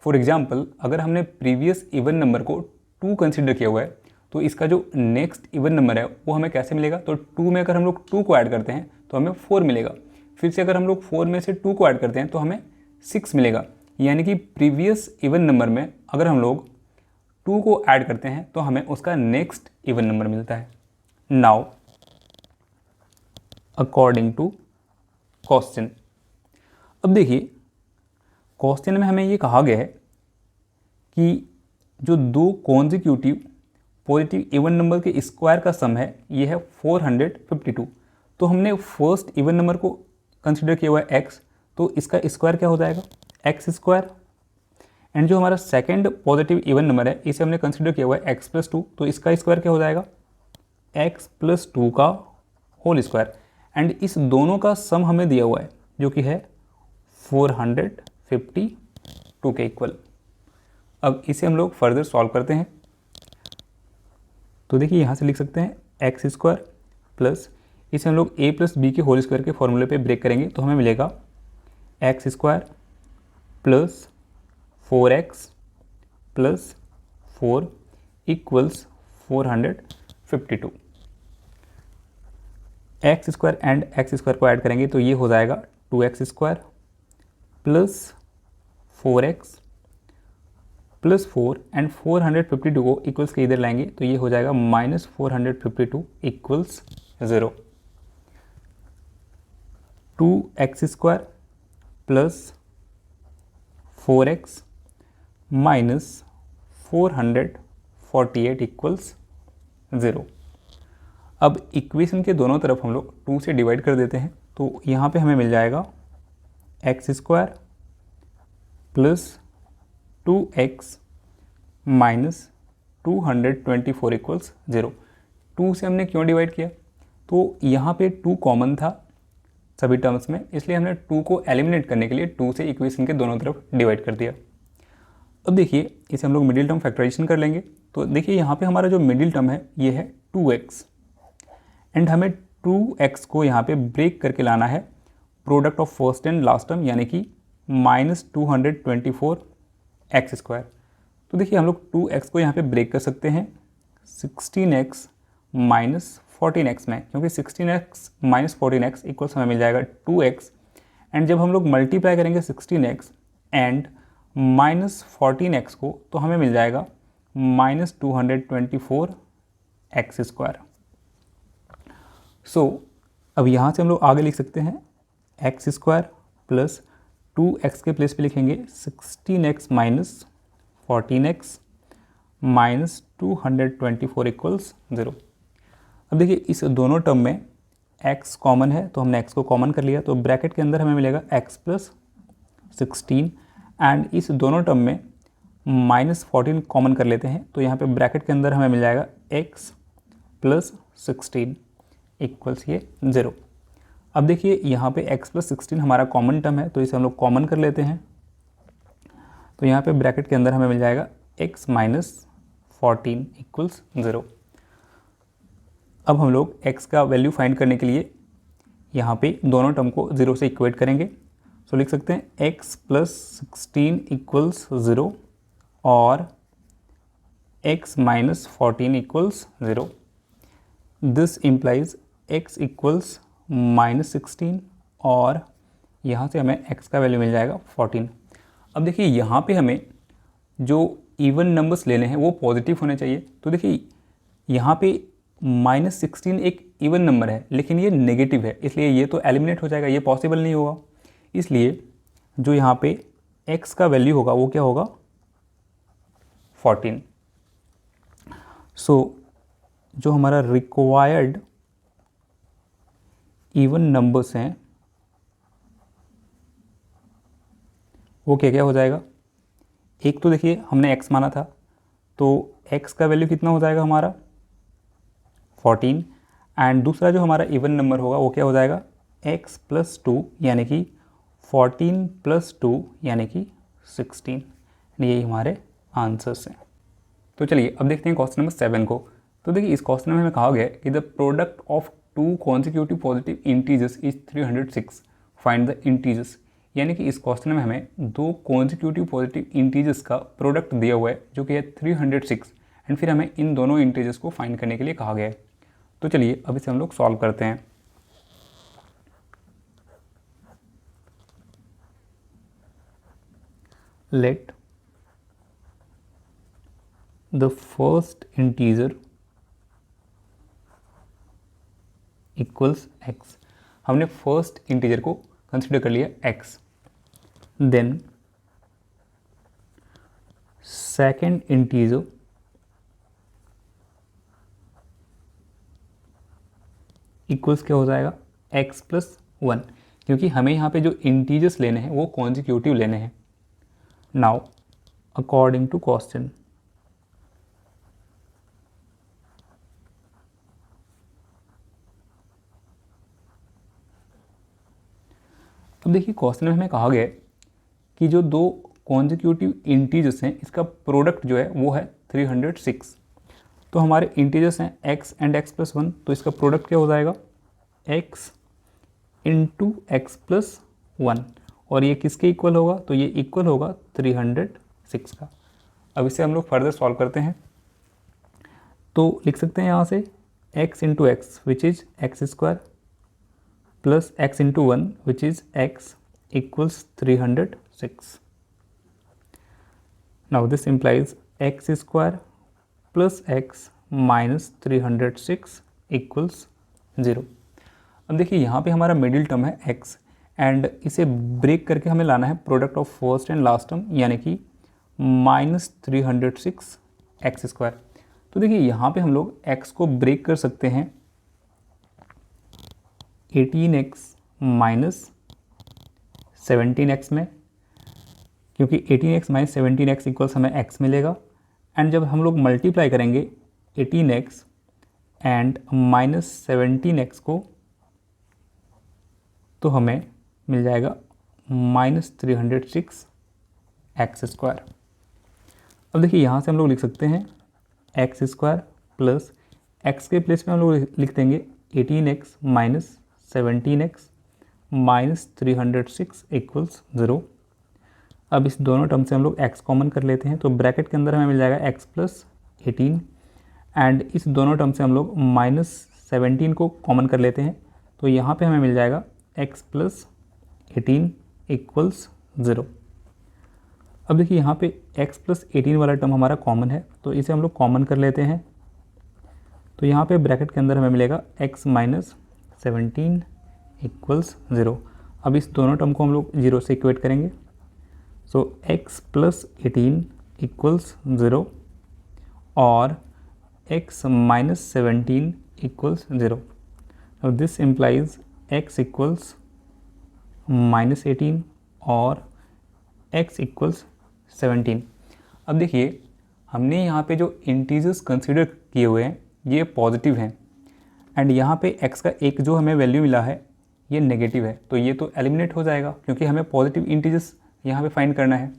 फॉर एग्जांपल अगर हमने प्रीवियस इवन नंबर को 2 कंसिडर किया हुआ है तो इसका जो नेक्स्ट इवन नंबर है वो हमें कैसे मिलेगा, तो 2 में अगर हम लोग 2 को ऐड करते हैं तो हमें 4 मिलेगा। फिर से अगर हम लोग 4 में से 2 को ऐड करते हैं तो हमें 6 मिलेगा। यानी कि प्रीवियस इवन नंबर में अगर हम लोग 2 को ऐड करते हैं तो हमें उसका नेक्स्ट इवन नंबर मिलता है। नाउ अकॉर्डिंग टू क्वेश्चन, अब देखिए क्वेश्चन में हमें ये कहा गया है कि जो दो कॉन्जिक्यूटिव पॉजिटिव इवन नंबर के स्क्वायर का सम है ये है 452। तो हमने फर्स्ट इवन नंबर को कंसिडर किया हुआ है x, तो इसका स्क्वायर क्या हो जाएगा, x स्क्वायर। एंड जो हमारा सेकंड पॉजिटिव इवन नंबर है इसे हमने कंसिडर किया हुआ है x प्लस 2, तो इसका स्क्वायर क्या हो जाएगा, x प्लस 2 का होल स्क्वायर। एंड इस दोनों का सम हमें दिया हुआ है जो कि है 452 के इक्वल। अब इसे हम लोग फर्दर सॉल्व करते हैं। तो देखिए यहाँ से लिख सकते हैं एक्स स्क्वायर प्लस, इसे हम लोग a प्लस बी के होल स्क्वायर के फॉर्मूले पे ब्रेक करेंगे तो हमें मिलेगा x square plus 4x plus 4 equals 452। X square and x square को ऐड करेंगे तो ये हो जाएगा 2x square plus 4x plus 4 and 452 को इक्वल्स के इधर लाएंगे तो ये हो जाएगा -452 equals 0। 2x square plus 4x minus 448 equals 0। अब इक्वेशन के दोनों तरफ हम लोग 2 से डिवाइड कर देते हैं तो यहाँ पे हमें मिल जाएगा x square plus 2x minus 224 equals 0। 2 से हमने क्यों डिवाइड किया, तो यहाँ पे 2 कॉमन था सभी टर्म्स में, इसलिए हमने 2 को एलिमिनेट करने के लिए 2 से इक्वेशन के दोनों तरफ डिवाइड कर दिया। अब देखिए इसे हम लोग मिडिल टर्म फैक्टराइजेशन कर लेंगे। तो देखिए यहाँ पे हमारा जो मिडिल टर्म है ये है 2x, एंड हमें 2x को यहाँ पे ब्रेक करके लाना है product of first and last term, यानी कि -224 एक्स स्क्वायर। तो देखिए हम लोग 2x को यहाँ पे ब्रेक कर सकते हैं 16x माइनस 14x में, क्योंकि 16x माइनस 14x इक्वल्स हमें मिल जाएगा 2x। एंड जब हम लोग मल्टीप्लाई करेंगे 16x एंड माइनस 14x को तो हमें मिल जाएगा -224 एक्स स्क्वायर। सो अब यहाँ से हम लोग आगे लिख सकते हैं एक्स स्क्वायर प्लस 2x के प्लेस पे लिखेंगे 16x minus 14x minus 224 equals 0। अब देखिए इस दोनों टर्म में x कॉमन है तो हमने x को कॉमन कर लिया, तो ब्रैकेट के अंदर हमें मिलेगा x प्लस 16 एंड इस दोनों टर्म में -14 कॉमन कर लेते हैं, तो यहाँ पे ब्रैकेट के अंदर हमें मिल जाएगा x प्लस 16 इक्वल्स ये 0। अब देखिए यहाँ पे x प्लस 16 हमारा कॉमन टर्म है, तो इसे हम लोग कॉमन कर लेते हैं, तो यहाँ पे ब्रैकेट के अंदर हमें मिल जाएगा x माइनस 14 इक्वल्स 0। अब हम लोग x का वैल्यू फाइंड करने के लिए यहाँ पे दोनों टर्म को 0 से इक्वेट करेंगे, तो लिख सकते हैं x प्लस 16 इक्वल्स 0 और x minus 14 equals 0। This implies x equals minus 16 और यहाँ से हमें x का वैल्यू मिल जाएगा 14। अब देखिए यहाँ पे हमें जो इवन नंबर्स लेने हैं वो पॉजिटिव होने चाहिए, तो देखिए यहाँ पे -16 एक इवन नंबर है लेकिन ये नेगेटिव है, इसलिए ये तो एलिमिनेट हो जाएगा, ये पॉसिबल नहीं होगा। इसलिए जो यहाँ पे x का वैल्यू होगा वो क्या होगा 14। सो जो हमारा रिक्वायर्ड इवन नंबर्स हैं वो क्या क्या हो जाएगा, एक तो देखिए हमने x माना था तो x का वैल्यू कितना हो जाएगा हमारा 14 एंड दूसरा जो हमारा इवन नंबर होगा वो क्या हो जाएगा x प्लस 2 यानी कि 14 प्लस 2 यानी कि 16। यही हमारे आंसर्स हैं। तो चलिए अब देखते हैं क्वेश्चन नंबर 7 को। तो देखिए इस क्वेश्चन में हमें कहा गया है कि the product of to consecutive positive integers is 306, find the integers. यानी कि इस क्वेश्चन में हमें दो कॉन्सिक्यूटिव पॉजिटिव इंटीजर्स का प्रोडक्ट दिया हुआ है जो कि है 306 एंड फिर हमें इन दोनों इंटीजर्स को फाइंड करने के लिए कहा गया है। तो चलिए अब इसे हम लोग सॉल्व करते हैं। Let the first integer equals x। हमने फर्स्ट इंटीजर को कंसिडर कर लिया x, then second integer equals क्या हो जाएगा x प्लस 1, क्योंकि हमें यहाँ पे जो इंटीजर्स लेने हैं वो कॉन्सिक्यूटिव लेने हैं। नाउ अकॉर्डिंग टू क्वेश्चन अब देखिए क्वेश्चन में हमें कहा गया है कि जो दो कॉन्सिक्यूटिव इंटीजर्स हैं इसका प्रोडक्ट जो है वो है 306। तो हमारे इंटीजर्स हैं x एंड x प्लस 1, तो इसका प्रोडक्ट क्या हो जाएगा x इंटू एक्स प्लस 1 और ये किसके इक्वल होगा, तो ये इक्वल होगा 306 का। अब इसे हम लोग फर्दर सॉल्व करते हैं, तो लिख सकते हैं यहाँ से x into x which is x square plus x into 1 which is x equals 306। Now this implies x square plus x minus 306 equals 0। अब देखिए यहाँ पे हमारा मिडिल टर्म है x एंड इसे ब्रेक करके हमें लाना है product of first and last term यानी कि -306 एक्स स्क्वायर। तो देखिए यहाँ पे हम लोग x को ब्रेक कर सकते हैं 18x माइनस 17x में, क्योंकि 18x माइनस 17x इक्वल्स हमें x मिलेगा एंड जब हम लोग मल्टीप्लाई करेंगे 18x एंड माइनस 17x को तो हमें मिल जाएगा -306 एक्स स्क्वायर। अब देखिए यहाँ से हम लोग लिख सकते हैं एक्स स्क्वायर प्लस एक्स के प्लेस में हम लोग लिख देंगे 18x minus 17x minus 306 equals 0। अब इस दोनों टर्म से हम लोग x कॉमन कर लेते हैं, तो ब्रैकेट के अंदर हमें मिल जाएगा x प्लस 18 एंड इस दोनों टर्म से हम लोग -17 को कॉमन कर लेते हैं, तो यहाँ पे हमें मिल जाएगा x प्लस 18 इक्वल्स 0। अब देखिए यहाँ पे x प्लस 18 वाला टर्म हमारा कॉमन है, तो इसे हम लोग कॉमन कर लेते हैं, तो यहाँ पे ब्रैकेट के अंदर हमें मिलेगा x माइनस 17 इक्वल्स 0। अब इस दोनों टर्म को हम लोग 0 से इक्वेट करेंगे, सो x प्लस 18 इक्वल्स 0 और x माइनस 17 इक्वल्स 0। अब दिस इम्प्लाइज x इक्वल्स -18 और x इक्वल्स 17। अब देखिए हमने यहाँ पे जो इंटीजर्स कंसीडर किए हुए हैं ये पॉजिटिव हैं एंड यहाँ पे x का एक जो हमें वैल्यू मिला है ये नेगेटिव है, तो ये तो एलिमिनेट हो जाएगा क्योंकि हमें पॉजिटिव इंटीजर्स यहाँ पे फाइंड करना है।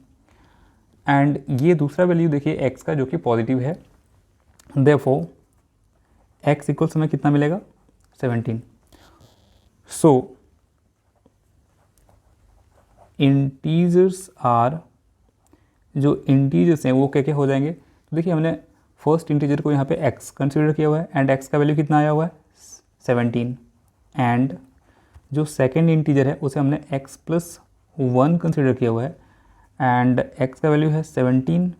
एंड ये दूसरा वैल्यू देखिए x का जो कि पॉजिटिव है, देयरफॉर x इक्वल्स हमें कितना मिलेगा 17। सो इंटीजर्स आर, जो इंटीजर्स हैं वो क्या क्या हो जाएंगे, तो देखिए हमने फर्स्ट इंटीजर को यहाँ पे x कंसीडर किया हुआ है एंड x का वैल्यू कितना आया हुआ है 17 एंड जो सेकेंड इंटीजर है उसे हमने x प्लस 1 कंसीडर किया हुआ है एंड x का वैल्यू है 17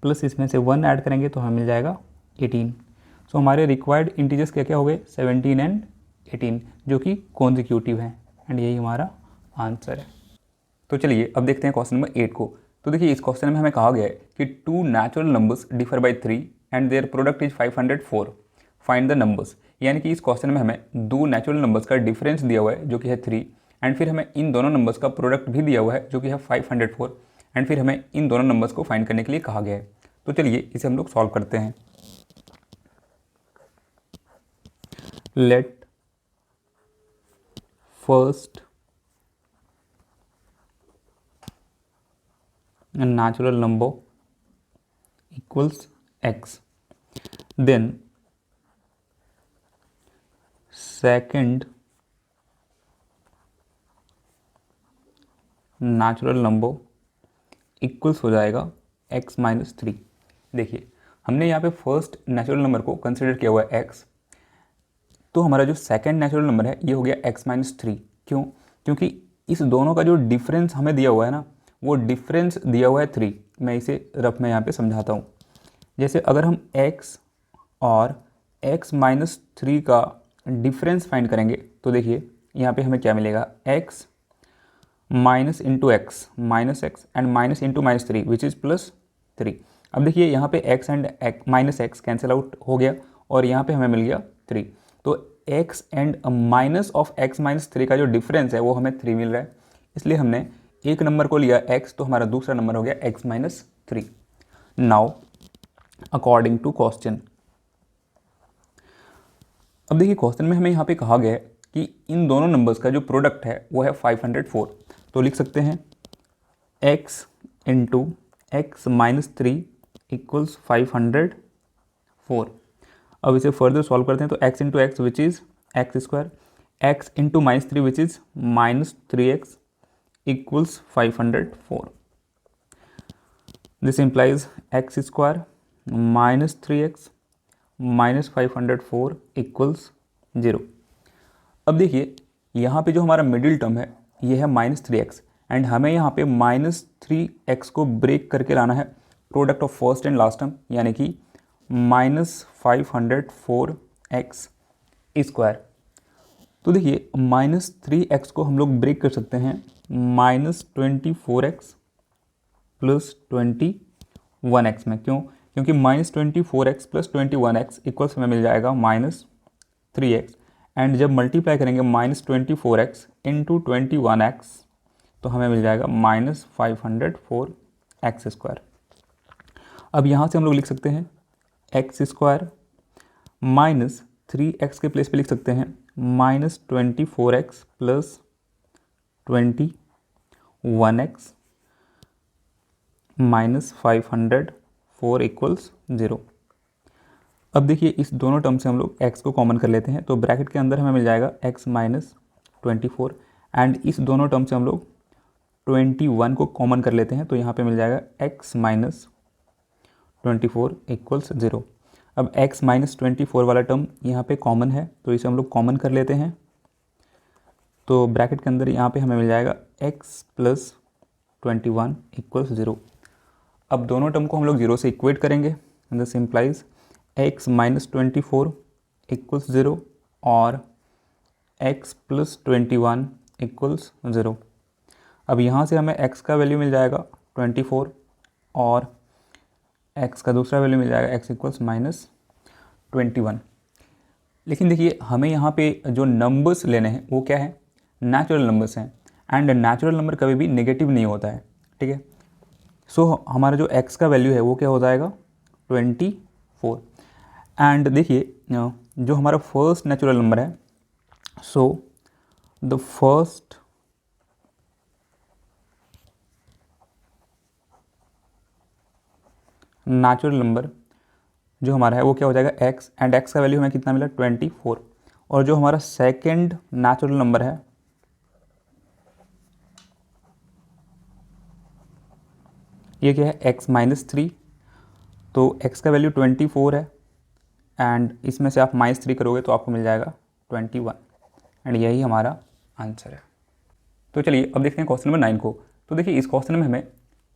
प्लस इसमें से 1 ऐड करेंगे तो हमें मिल जाएगा 18। सो हमारे रिक्वायर्ड इंटीजर्स क्या क्या हो गए 17 एंड 18 जो कि कॉन्जिक्यूटिव हैं एंड यही हमारा आंसर है। तो चलिए अब देखते हैं क्वेश्चन नंबर 8 को। तो देखिए इस क्वेश्चन में हमें कहा गया है कि 2 natural numbers differ by 3 and their product is 504, find the numbers. यानी कि इस क्वेश्चन में हमें 2 नेचुरल नंबर्स का डिफरेंस दिया हुआ है जो कि है 3 एंड फिर हमें इन दोनों नंबर्स का प्रोडक्ट भी दिया हुआ है जो कि है 504 एंड फिर हमें इन दोनों नंबर्स को फाइंड करने के लिए कहा गया है। तो चलिए इसे हम लोग सॉल्व करते हैं। Let first natural number equals x, then second natural number equals हो जाएगा x माइनस 3। देखिए हमने यहाँ पे फर्स्ट नेचुरल नंबर को कंसिडर किया हुआ है x, तो हमारा जो सेकंड नेचुरल नंबर है ये हो गया x माइनस 3। क्यों? क्योंकि इस दोनों का जो डिफरेंस हमें दिया हुआ है ना वो डिफरेंस दिया हुआ है 3। मैं इसे रफ में यहाँ पे समझाता हूँ। जैसे अगर हम x और x माइनस 3 का डिफरेंस फाइंड करेंगे तो देखिए यहाँ पे हमें क्या मिलेगा x minus into x minus x and minus into minus 3 which is plus 3। अब देखिए यहाँ पे x and minus x cancel out हो गया और यहाँ पे हमें मिल गया 3। तो x and minus of x minus 3 का जो डिफरेंस है वो हमें 3 मिल रहा है, इसलिए हमने एक नंबर को लिया x तो हमारा दूसरा नंबर हो गया x minus 3। Now according to question, अब देखिए क्वेश्चन में हमें यहाँ पे कहा गया है कि इन दोनों नंबर्स का जो प्रोडक्ट है वो है 504। तो लिख सकते हैं x into x minus 3 equals 504। अब इसे फर्दर सॉल्व करते हैं तो x into x which is x square, x into minus 3 which is minus 3x equals 504. This implies x square minus 3x minus 504 equals 0. अब देखिए यहाँ पे जो हमारा मिडिल टर्म है ये है माइनस 3x एंड हमें यहाँ पे माइनस 3x को ब्रेक करके लाना है product of first and last term, यानी कि माइनस 504x स्क्वायर। तो देखिए माइनस 3x को हम लोग ब्रेक कर सकते हैं माइनस 24x प्लस 21x में। क्यों? क्योंकि minus 24x plus 21x equals हमें मिल जाएगा माइनस 3x एंड जब मल्टीप्लाई करेंगे माइनस 24x इंटू 21x तो हमें मिल जाएगा माइनस 504x स्क्वायर। अब यहाँ से हम लोग लिख सकते हैं एक्स स्क्वायर माइनस 3x के प्लेस पे लिख सकते हैं minus 24x plus 21x minus 504 equals 0। अब देखिए इस दोनों टर्म से हम लोग x को कॉमन कर लेते हैं तो ब्रैकेट के अंदर हमें मिल जाएगा x माइनस 24 एंड इस दोनों टर्म से हम लोग 21 को कॉमन कर लेते हैं तो यहाँ पे मिल जाएगा x माइनस 24 इक्वल्स 0। अब x माइनस 24 वाला टर्म यहाँ पे कॉमन है तो इसे हम लोग कॉमन कर लेते हैं तो ब्रैकेट के अंदर यहाँ पे हमें मिल जाएगा x प्लस 21 इक्वल्स 0। अब दोनों टर्म को हम लोग 0 से इक्वेट करेंगे, this implies x minus 24 equals 0 और x प्लस 21 इक्वल्स 0। अब यहाँ से हमें x का वैल्यू मिल जाएगा 24 और x का दूसरा वैल्यू मिल जाएगा x इक्वल्स माइनस 21। लेकिन देखिए हमें यहाँ पे जो नंबर्स लेने हैं वो क्या है, नेचुरल नंबर्स हैं, एंड नेचुरल नंबर कभी भी नेगेटिव नहीं होता है, ठीक है। सो हमारा जो x का वैल्यू है वो क्या हो जाएगा 24। एंड देखिए जो हमारा फर्स्ट नेचुरल नंबर है, so the first natural number जो हमारा है वो क्या हो जाएगा x, एंड x का वैल्यू हमें कितना मिला 24। और जो हमारा सेकंड नेचुरल नंबर है ये क्या है x-3, तो x का वैल्यू 24 है, एंड इसमें से आप -3 करोगे तो आपको मिल जाएगा 21, एंड यही हमारा आंसर है। तो चलिए अब देखते हैं क्वेश्चन नंबर 9 को। तो देखिए इस क्वेश्चन में हमें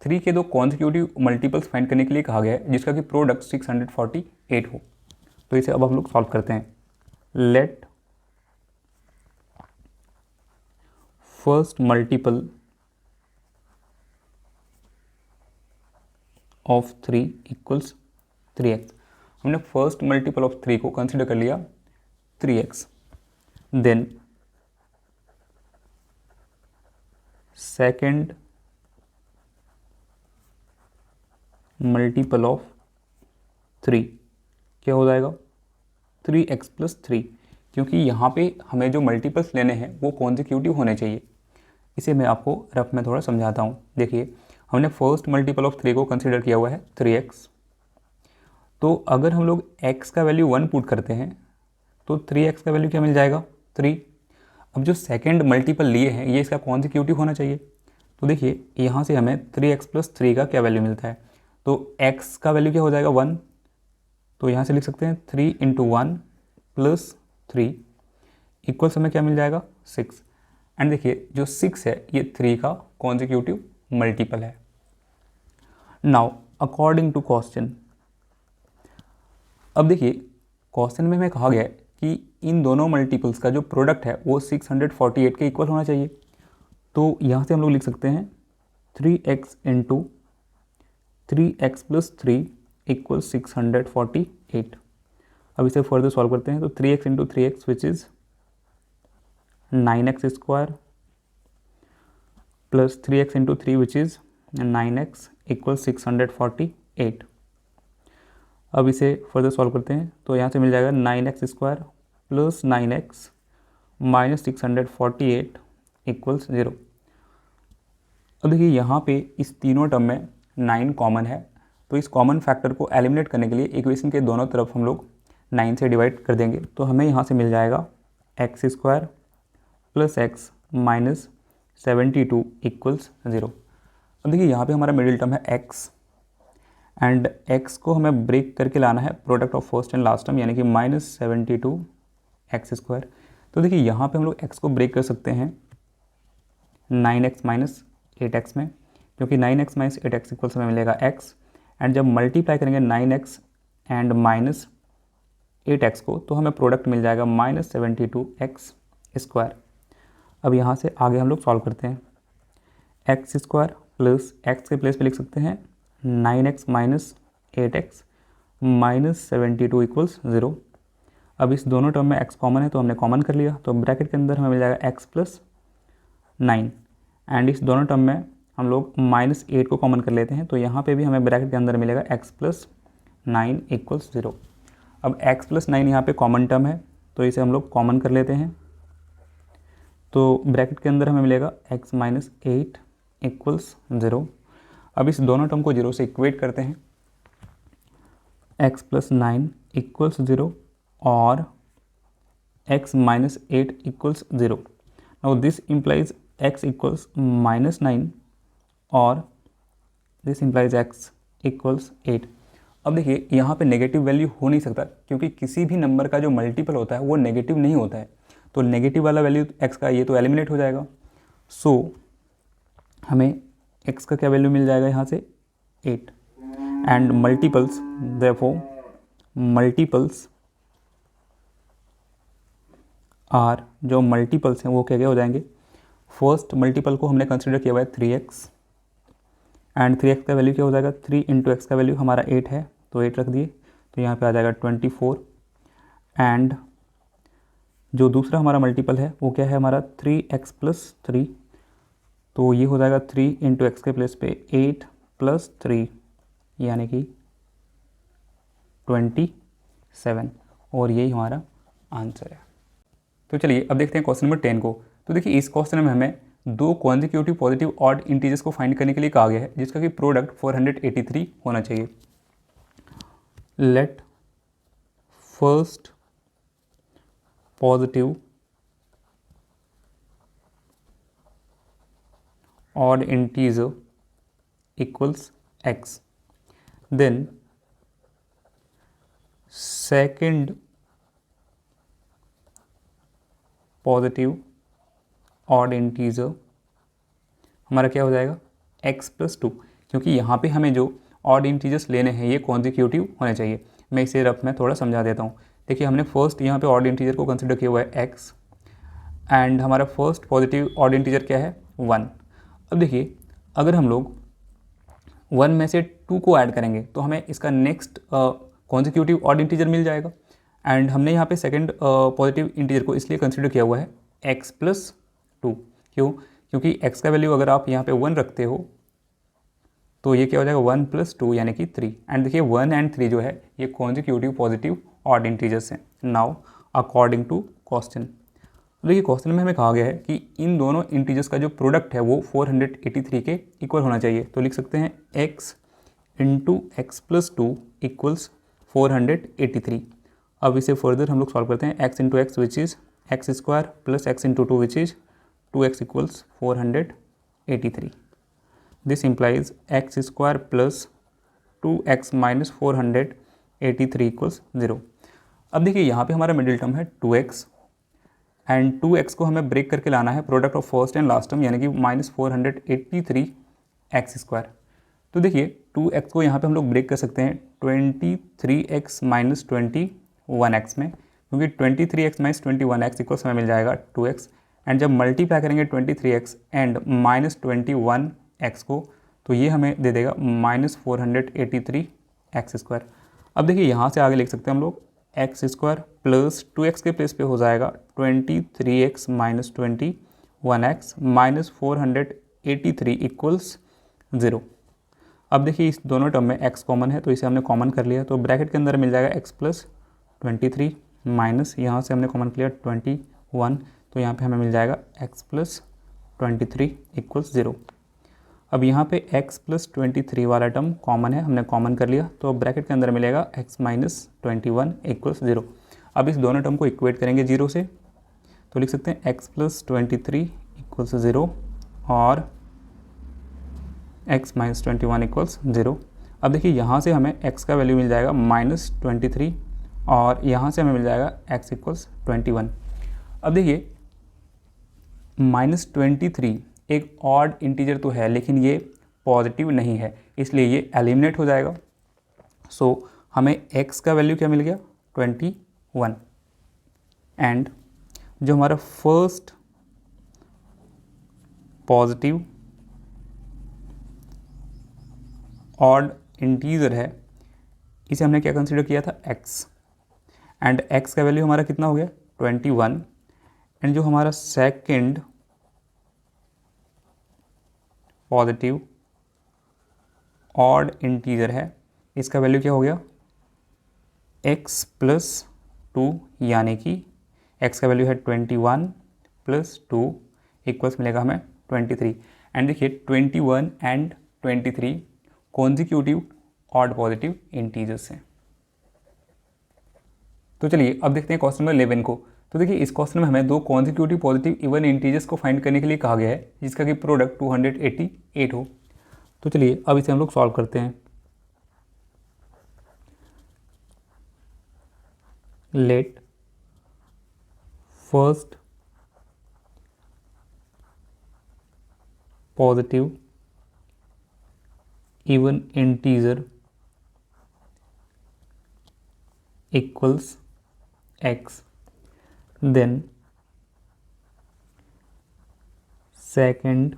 3 के दो कॉन्जिक्यूटिव मल्टीपल्स फाइंड करने के लिए कहा गया है जिसका कि प्रोडक्ट 648 हो। तो इसे अब हम लोग सॉल्व करते हैं। Let first multiple of 3 equals 3x। हमने फर्स्ट मल्टीपल ऑफ 3 को कंसिडर कर लिया 3x। Then second multiple of 3 क्या हो जाएगा 3x + 3, क्योंकि यहाँ पे हमें जो मल्टीपल्स लेने हैं वो कॉन्जिक्यूटिव होने चाहिए। इसे मैं आपको रफ में थोड़ा समझाता हूँ। देखिए हमने फर्स्ट मल्टीपल ऑफ 3 को कंसिडर किया हुआ है 3x, तो अगर हम लोग x का वैल्यू 1 पुट करते हैं तो 3x का वैल्यू क्या मिल जाएगा 3। अब जो सेकंड मल्टीपल लिए हैं ये इसका कॉन्जिक्यूटिव होना चाहिए। तो देखिए यहाँ से हमें 3x + 3 का क्या वैल्यू मिलता है, तो x का वैल्यू क्या हो जाएगा 1, तो यहाँ से लिख सकते हैं 3 × 1 + 3 इक्वल्स हमें क्या मिल जाएगा 6। एंड देखिए जो 6 है ये 3 का कॉन्जिक्यूटिव मल्टीपल है। नाउ अकॉर्डिंग टू क्वेश्चन, अब देखिए क्वेश्चन में हमें कहा गया है कि इन दोनों मल्टीपल्स का जो प्रोडक्ट है वो 648 के इक्वल होना चाहिए। तो यहाँ से हम लोग लिख सकते हैं 3x × 3x + 3 = 648। अब इसे फर्दर सॉल्व करते हैं। तो 3x × 3x which is 9x² + 3x × 3 which is 9x = 648। अब इसे फर्दर सॉल्व करते हैं तो यहाँ से मिल जाएगा 9x² + 9x - 648 = 0। अब देखिए यहाँ पे इस तीनों टर्म में 9 कॉमन है, तो इस कॉमन फैक्टर को एलिमिनेट करने के लिए इक्वेशन के दोनों तरफ हम लोग 9 से डिवाइड कर देंगे। तो हमें यहाँ से मिल जाएगा x² + x - 72 = 0। अब देखिए यहाँ पे हमारा मिडिल टर्म है x, एंड x को हमें ब्रेक करके लाना है product of first and last term, यानी कि -72 x²। तो देखिए यहाँ पे हम लोग x को ब्रेक कर सकते हैं 9x - 8x में, क्योंकि 9x - 8x इक्वल्स हमें मिलेगा x, एंड जब मल्टीप्लाई करेंगे 9x एंड -8x को तो हमें प्रोडक्ट मिल जाएगा -72 x²। अब यहाँ से आगे हम लोग सॉल्व करते हैं। x² + x के प्लेस पे लिख सकते हैं 9x - 8x - 72 = 0। अब इस दोनों टर्म में x कॉमन है तो हमने कॉमन कर लिया, तो ब्रैकेट के अंदर हमें मिल जाएगा x + 9, एंड इस दोनों टर्म में हम लोग -8 को कॉमन कर लेते हैं, तो यहाँ पे भी हमें ब्रैकेट के अंदर मिलेगा x + 9 = 0। अब x + 9 यहाँ पे कॉमन टर्म है तो इसे हम लोग कॉमन कर लेते हैं, तो ब्रैकेट के अंदर हमें मिलेगा x - 8 = 0। अब इस दोनों टर्म को 0 से इक्वेट करते हैं, x + 9 = 0 और x - 8 = 0। Now this implies x = -9 और दिस implies x = 8। अब देखिए यहाँ पे नेगेटिव वैल्यू हो नहीं सकता, क्योंकि किसी भी नंबर का जो मल्टीपल होता है वो नेगेटिव नहीं होता है, तो नेगेटिव वाला वैल्यू x का ये तो एलिमिनेट हो जाएगा। सो हमें x का क्या वैल्यू मिल जाएगा यहाँ से 8, and multiples therefore multiples are, जो मल्टीपल्स हैं वो क्या क्या हो जाएंगे। फर्स्ट मल्टीपल को हमने कंसिडर किया हुआ है 3x, एंड 3x का वैल्यू क्या हो जाएगा 3 × x का वैल्यू हमारा 8 है तो 8 रख दिए, तो यहाँ पे आ जाएगा 24, एंड जो दूसरा हमारा मल्टीपल है वो क्या है हमारा 3x प्लस 3, तो ये हो जाएगा 3 इंटू एक्स के प्लेस पे 8 प्लस 3 यानी कि 27, और यही हमारा आंसर है। तो चलिए अब देखते हैं क्वेश्चन नंबर 10 को। तो देखिए इस क्वेश्चन में हमें दो कॉन्जिक्यूटिव पॉजिटिव ऑड इंटीजर्स को फाइंड करने के लिए कहा गया है जिसका कि प्रोडक्ट 483 होना चाहिए। Let first positive odd integer equals x, then second positive odd integer हमारा क्या हो जाएगा x प्लस 2, क्योंकि यहाँ पे हमें जो ऑड इंटीजर्स लेने हैं ये कॉन्जिक्यूटिव होने चाहिए। मैं इसे रफ में थोड़ा समझा देता हूँ। देखिए हमने फर्स्ट यहाँ पे ऑड इंटीजर को कंसिडर किया हुआ है x, एंड हमारा फर्स्ट पॉजिटिव ऑड इंटीजर क्या है 1। अब देखिए अगर हम लोग 1 में से 2 को ऐड करेंगे तो हमें इसका नेक्स्ट कॉन्जिक्यूटिव ऑड इंटीजर मिल जाएगा, एंड हमने यहाँ पे सेकंड पॉजिटिव इंटीजर को इसलिए कंसिडर किया हुआ है x प्लस 2। क्यों? क्योंकि x का वैल्यू अगर आप यहाँ पे 1 रखते हो तो ये क्या हो जाएगा 1 प्लस 2 यानी कि 3। एंड देखिए 1 एंड 3 जो है ये कॉन्जिक्यूटिव पॉजिटिव ऑड इंटीजर्स हैं। नाउ अकॉर्डिंग टू क्वेश्चन, देखिए क्वेश्चन में हमें कहा गया है कि इन दोनों इंटीजर्स का जो प्रोडक्ट है वो 483 के इक्वल होना चाहिए। तो लिख सकते हैं x into x plus 2 equals 483। अब इसे फर्दर हम लोग सॉल्व करते हैं। x into x which is x square plus x into 2 which is 2x equals 483। This implies x square plus 2x minus 483 equals 0। अब देखिए यहाँ पे हमारा मिडिल टर्म है 2x, एंड 2x को हमें ब्रेक करके लाना है product of first and last term यानी कि माइनस 483 एक्स स्क्वायर। तो देखिए 2x को यहाँ पे हम लोग ब्रेक कर सकते हैं 23x माइनस 21x में, क्योंकि 23x माइनस 21x इक्वल्स हमें मिल जाएगा 2x, एंड जब मल्टीप्लाई करेंगे 23x एंड माइनस 21x को तो ये हमें दे देगा माइनस 483 एक्स स्क्वायर। अब देखिए यहाँ से आगे लिख सकते हैं हम लोग एक्स स्क्वायर प्लस 2x के प्लेस पे हो जाएगा 23x minus 21x minus 483 equals 0। अब देखिए इस दोनों टर्म में x कॉमन है तो इसे हमने कॉमन कर लिया, तो ब्रैकेट के अंदर मिल जाएगा x प्लस 23 माइनस यहाँ से हमने कॉमन कर लिया 21, तो यहाँ पे हमें मिल जाएगा x प्लस 23 इक्वल्स 0। अब यहाँ पे x प्लस 23 वाला टर्म कॉमन है, हमने कॉमन कर लिया, तो ब्रैकेट के अंदर मिलेगा x माइनस 21 इक्वल्स 0। अब इस दोनों टर्म को इक्वेट करेंगे 0 से, तो लिख सकते हैं x प्लस 23 इक्वल्स 0 और x माइनस 21 इक्वल्स 0। अब देखिए यहाँ से हमें x का वैल्यू मिल जाएगा माइनस 23 और यहाँ से हमें मिल जाएगा x इक्वल्स 21। अब देखिए माइनस 23 एक ऑड इंटीजर तो है लेकिन ये पॉजिटिव नहीं है, इसलिए ये एलिमिनेट हो जाएगा। सो हमें x का वैल्यू क्या मिल गया 21, एंड जो हमारा फर्स्ट पॉजिटिव ऑड इंटीजर है इसे हमने क्या कंसीडर किया था x, एंड x का वैल्यू हमारा कितना हो गया 21, एंड जो हमारा सेकंड पॉजिटिव ऑड इंटीजर है इसका वैल्यू क्या हो गया x प्लस 2 यानी कि x का वैल्यू है 21 प्लस 2 इक्वल्स मिलेगा हमें 23। एंड देखिए 21 and 23 consecutive odd positive integers हैं। तो चलिए अब देखते हैं क्वेश्चन नंबर 11 को। तो देखिए इस क्वेश्चन में हमें दो कॉन्जिक्यूटिव पॉजिटिव इवन इंटीजर्स को फाइंड करने के लिए कहा गया है जिसका कि प्रोडक्ट 288 हो। तो चलिए अब इसे हम लोग सॉल्व करते हैं। Let first positive even integer equals x, then second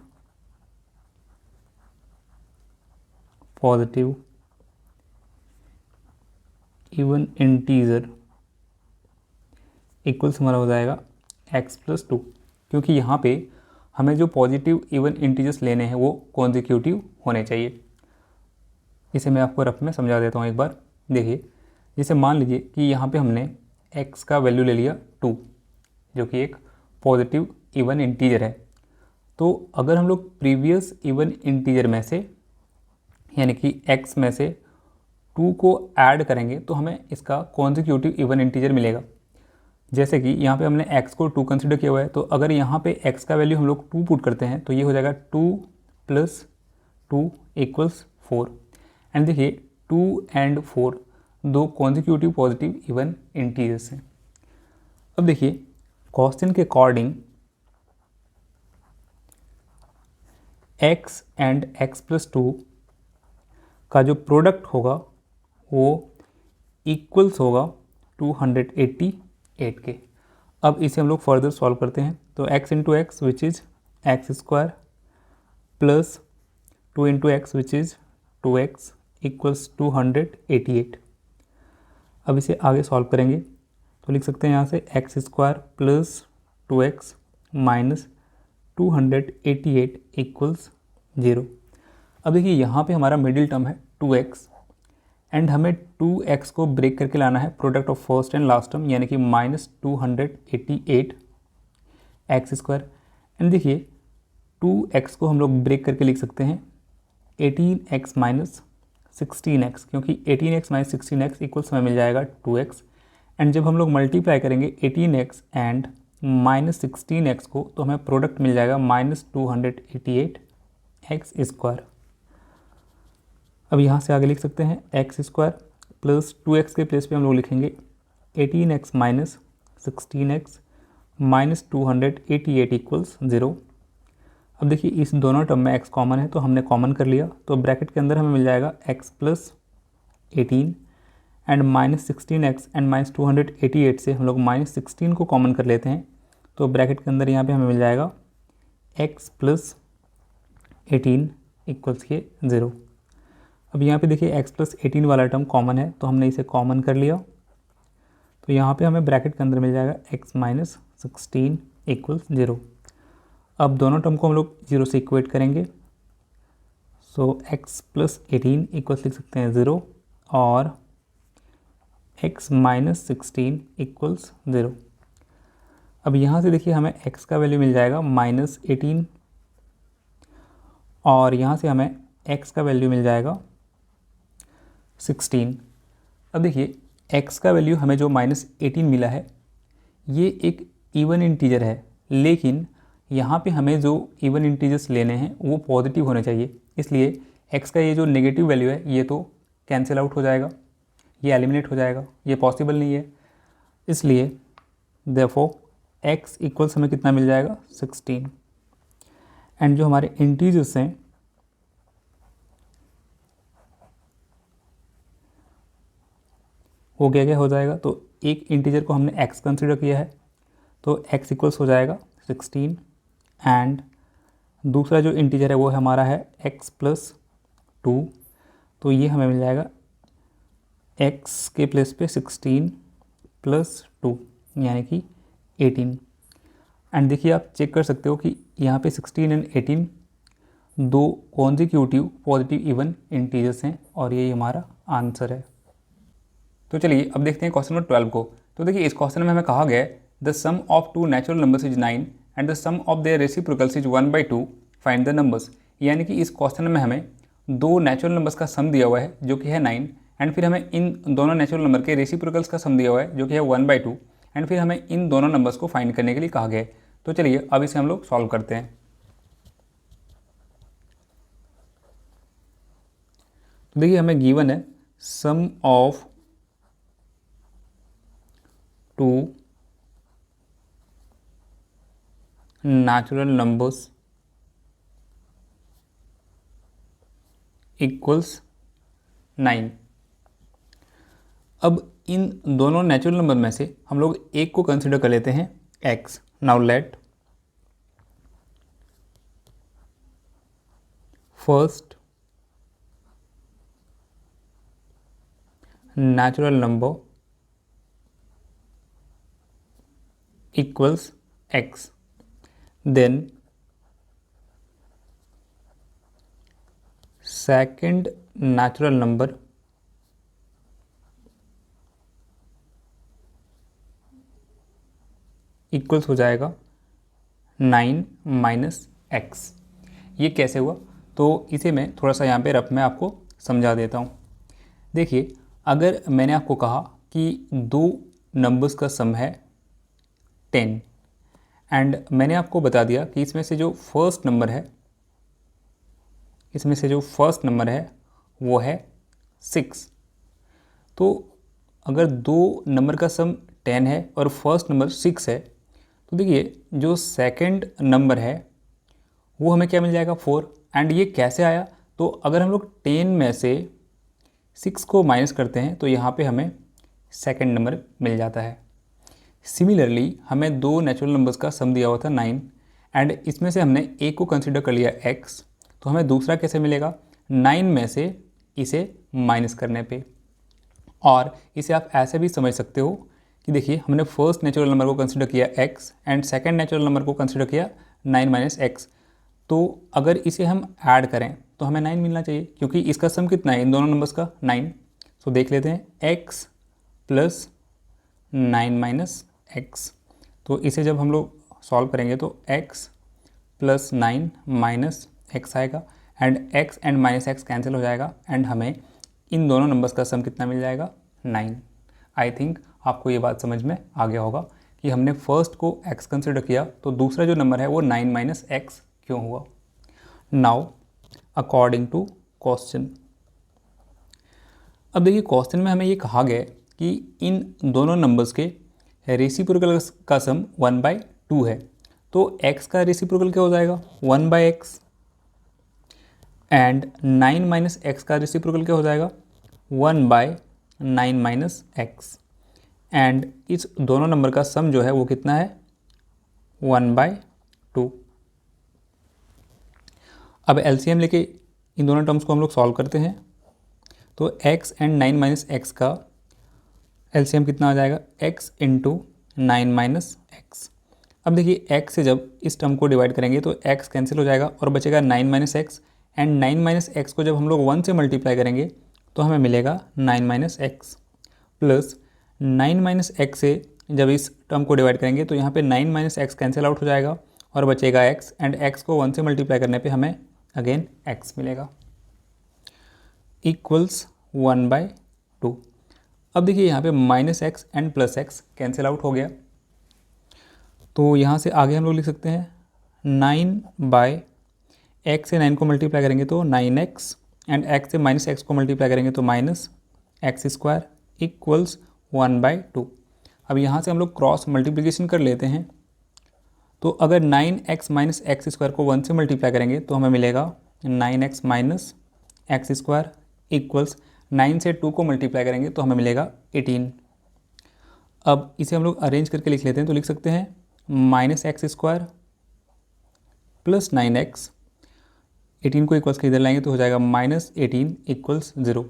positive even integer equals हमारा हो जाएगा x+2, क्योंकि यहाँ पे हमें जो पॉजिटिव इवन इंटीजर्स लेने हैं वो कॉन्जिक्यूटिव होने चाहिए। इसे मैं आपको रफ में समझा देता हूँ एक बार। देखिए, जैसे मान लीजिए कि यहाँ पे हमने x का वैल्यू ले लिया 2, जो कि एक पॉजिटिव इवन इंटीजर है। तो अगर हम लोग प्रीवियस इवन इंटीजर में से यानी कि x में से 2 को ऐड करेंगे तो हमें इसका कॉन्जिक्यूटिव इवन इंटीजर मिलेगा। जैसे कि यहाँ पे हमने x को 2 कंसिडर किया हुआ है, तो अगर यहाँ पे x का वैल्यू हम लोग 2 पुट करते हैं तो ये हो जाएगा 2 + 2 = 4। एंड देखिए 2 एंड 4 दो कॉन्जिक्यूटिव पॉजिटिव इवन इंटीजर्स हैं। अब देखिए क्वेश्चन के अकॉर्डिंग x एंड x+2 का जो प्रोडक्ट होगा वो इक्वल्स होगा 288 के। अब इसे हम लोग फर्दर सॉल्व करते हैं। तो x into x which is x² plus 2 into x which is 2x equals 288। अब इसे आगे सॉल्व करेंगे तो लिख सकते हैं यहाँ से x² plus 2x minus 288 equals 0। अब देखिए यहाँ पे हमारा मिडिल टर्म है 2x एंड हमें 2x को ब्रेक करके लाना है product of first and last term, यानी कि -288 x²। एंड देखिए 2x को हम लोग ब्रेक करके लिख सकते हैं 18x माइनस 16x, क्योंकि 18x माइनस 16x इक्वल्स हमें मिल जाएगा 2x। एंड जब हम लोग मल्टीप्लाई करेंगे 18x एंड -16x को तो हमें प्रोडक्ट मिल जाएगा -288 x²। अब यहाँ से आगे लिख सकते हैं x² प्लस 2x के प्लेस पे हम लोग लिखेंगे 18x minus 16x minus 288 equals 0। अब देखिए इस दोनों टर्म में x कॉमन है तो हमने कॉमन कर लिया, तो ब्रैकेट के अंदर हमें मिल जाएगा x plus 18 and -16x and -288 से हम लोग -16 को कॉमन कर लेते हैं, तो ब्रैकेट के अंदर यहाँ पे हमें मिल जाएगा x प्लस 18 इक्वल्स के 0। अब यहाँ पे देखिए x प्लस 18 वाला टर्म कॉमन है तो हमने इसे कॉमन कर लिया, तो यहाँ पे हमें ब्रैकेट के अंदर मिल जाएगा x माइनस 16 इक्वल्स 0। अब दोनों टर्म को हम लोग 0 से इक्वेट करेंगे, सो x प्लस 18 इक्वल्स लिख सकते हैं 0 और x माइनस 16 इक्वल्स 0। अब यहाँ से देखिए हमें x का वैल्यू मिल जाएगा -18 और यहाँ से हमें x का वैल्यू मिल जाएगा 16। अब देखिए x का वैल्यू हमें जो -18 मिला है ये एक इवन इंटीजर है, लेकिन यहाँ पे हमें जो इवन इंटीजर्स लेने हैं वो पॉजिटिव होने चाहिए, इसलिए x का ये जो नेगेटिव वैल्यू है ये तो कैंसिल आउट हो जाएगा, ये एलिमिनेट हो जाएगा, ये पॉसिबल नहीं है। इसलिए देयरफॉर x इक्वल्स हमें कितना मिल जाएगा 16। एंड जो हमारे इंटीजर्स हैं वो क्या क्या हो जाएगा, तो एक इंटीजर को हमने x कंसिडर किया है तो x इक्वल्स हो जाएगा 16 एंड दूसरा जो इंटीजर है वो हमारा है x प्लस 2, तो ये हमें मिल जाएगा x के प्लेस पे 16 प्लस 2 यानी कि 18। एंड देखिए आप चेक कर सकते हो कि यहाँ पे 16 एंड 18 दो कॉन्जिक्यूटिव पॉजिटिव इवन इंटीजर्स हैं और ये हमारा आंसर है। तो चलिए अब देखते हैं क्वेश्चन नंबर 12 को। तो देखिए इस क्वेश्चन में हमें कहा गया है the sum of two natural numbers is 9 and the sum of their reciprocals is 1/2, find the numbers. यानी कि इस क्वेश्चन में हमें दो नेचुरल नंबर्स का सम दिया हुआ है जो कि है 9 एंड फिर हमें इन दोनों नेचुरल नंबर के रेसिप्रोकल्स का सम दिया हुआ है जो कि है 1/2 एंड फिर हमें इन दोनों नंबर्स को फाइंड करने के लिए कहा गया है। तो चलिए अब इसे हम लोग सॉल्व करते हैं। तो देखिए हमें गिवन है sum of two natural numbers equals 9। अब इन दोनों नेचुरल नंबर में से हम लोग एक को कंसिडर कर लेते हैं x। Now let first natural number equals x, then second natural number equals हो जाएगा 9 माइनस एक्स। ये कैसे हुआ, तो इसे मैं थोड़ा सा यहाँ पे रफ में आपको समझा देता हूँ। देखिए, अगर मैंने आपको कहा कि दो नंबर्स का सम है 10 एंड मैंने आपको बता दिया कि इसमें से जो फर्स्ट नंबर है वो है 6। तो अगर दो नंबर का सम 10 है और फर्स्ट नंबर 6 है, तो देखिए जो सेकंड नंबर है वो हमें क्या मिल जाएगा 4। एंड ये कैसे आया, तो अगर हम लोग 10 में से 6 को माइनस करते हैं तो यहाँ पे हमें सेकंड नंबर मिल जाता है। सिमिलरली हमें दो नेचुरल नंबर्स का सम दिया हुआ था 9 एंड इसमें से हमने एक को कंसिडर कर लिया x, तो हमें दूसरा कैसे मिलेगा 9 में से इसे माइनस करने पे। और इसे आप ऐसे भी समझ सकते हो कि देखिए हमने फर्स्ट नेचुरल नंबर को कंसिडर किया x and second natural number को कंसिडर किया 9 माइनस एक्स। तो अगर इसे हम ऐड करें तो हमें 9 मिलना चाहिए, क्योंकि इसका सम कितना है इन दोनों नंबर्स का 9। तो देख लेते हैं x प्लस 9 माइनस एक्स। तो इसे जब हम लोग सॉल्व करेंगे तो x प्लस 9 माइनस एक्स आएगा and x and minus x cancel हो जाएगा एंड हमें इन दोनों नंबर्स का सम कितना मिल जाएगा 9। आई थिंक आपको ये बात समझ में आ गया होगा कि हमने फर्स्ट को x कंसिडर किया तो दूसरा जो नंबर है वो 9 माइनस एक्स क्यों हुआ। नाउ अकॉर्डिंग टू क्वेश्चन, अब देखिए क्वेश्चन में हमें ये कहा गया है कि इन दोनों नंबर्स के रेसिप्रोकल का सम 1/2 है। तो x का रेसिप्रोकल क्या हो जाएगा 1/x एंड 9 माइनस एक्स का रेसिप्रोकल क्या हो जाएगा 1/9 माइनस एक्स। एंड इस दोनों नंबर का सम जो है वो कितना है 1/2। अब एलसीएम लेके इन दोनों टर्म्स को हम लोग सॉल्व करते हैं। तो x एंड 9 माइनस एक्स का एलसीएम कितना आ जाएगा x इंटू 9 माइनस एक्स। अब देखिए x से जब इस टर्म को डिवाइड करेंगे तो x कैंसिल हो जाएगा और बचेगा 9 minus x and 9 minus x को जब हम लोग 1 से मल्टीप्लाई करेंगे तो हमें मिलेगा 9 minus x plus 9 minus x से जब इस टर्म को डिवाइड करेंगे तो यहाँ पे 9 माइनस एक्स कैंसिल आउट हो जाएगा और बचेगा x एंड x को 1 से मल्टीप्लाई करने पे हमें अगेन x मिलेगा इक्वल्स 1/2। अब देखिए यहाँ पे minus x and plus x cancel out हो गया, तो यहाँ से आगे हम लोग लिख सकते हैं 9/x से 9 को मल्टीप्लाई करेंगे तो 9x एंड x से माइनस एक्स को मल्टीप्लाई करेंगे तो माइनस एक्स स्क्वायर इक्वल्स 1/2। अब यहाँ से हम लोग क्रॉस मल्टीप्लिकेशन कर लेते हैं, तो अगर 9x माइनस एक्स स्क्वायर को 1 से मल्टीप्लाई करेंगे तो हमें मिलेगा 9x minus x square equals 9 से 2 को मल्टीप्लाई करेंगे तो हमें मिलेगा 18। अब इसे हम लोग अरेंज करके लिख लेते हैं, तो लिख सकते हैं minus x square plus 9x, 18 को इक्वल्स के इधर लाएंगे तो हो जाएगा माइनस 18 इक्वल्स 0।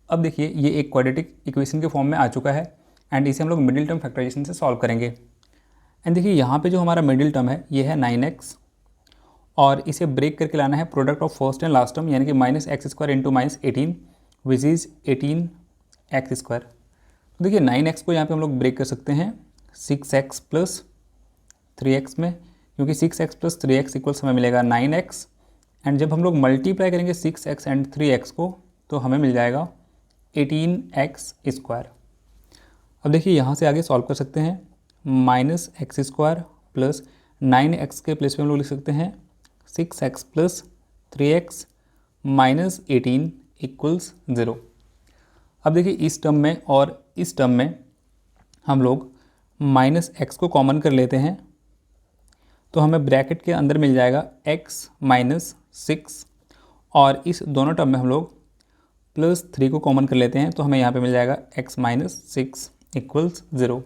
अब देखिए ये एक क्वाड्रेटिक इक्वेशन के फॉर्म में आ चुका है एंड इसे हम लोग मिडिल टर्म फैक्टराइजेशन से सॉल्व करेंगे। एंड देखिए यहाँ पे जो हमारा मिडिल टर्म है ये है 9x और इसे ब्रेक करके लाना है product of first and last term, यानी कि minus x square into minus 18 which is 18x square. तो देखिए 9x को यहाँ पे हम लोग ब्रेक कर सकते हैं 6x प्लस 3x में, क्योंकि 6x प्लस 3x इक्वल्स हमें मिलेगा 9x एंड जब हम लोग मल्टीप्लाई करेंगे 6x एंड 3x को तो हमें मिल जाएगा 18x स्क्वायर। अब देखिए यहाँ से आगे सॉल्व कर सकते हैं minus x square plus 9x के प्लेस पे हम लोग लिख सकते हैं 6x plus 3x minus 18 equals 0। अब देखिए इस टर्म में और इस टर्म में हम लोग माइनस एक्स को कॉमन कर लेते हैं तो हमें ब्रैकेट के अंदर मिल जाएगा x माइनस 6 और इस दोनों टर्म में हम लोग प्लस 3 को कॉमन कर लेते हैं तो हमें यहाँ पे मिल जाएगा x माइनस 6 इक्वल्स 0।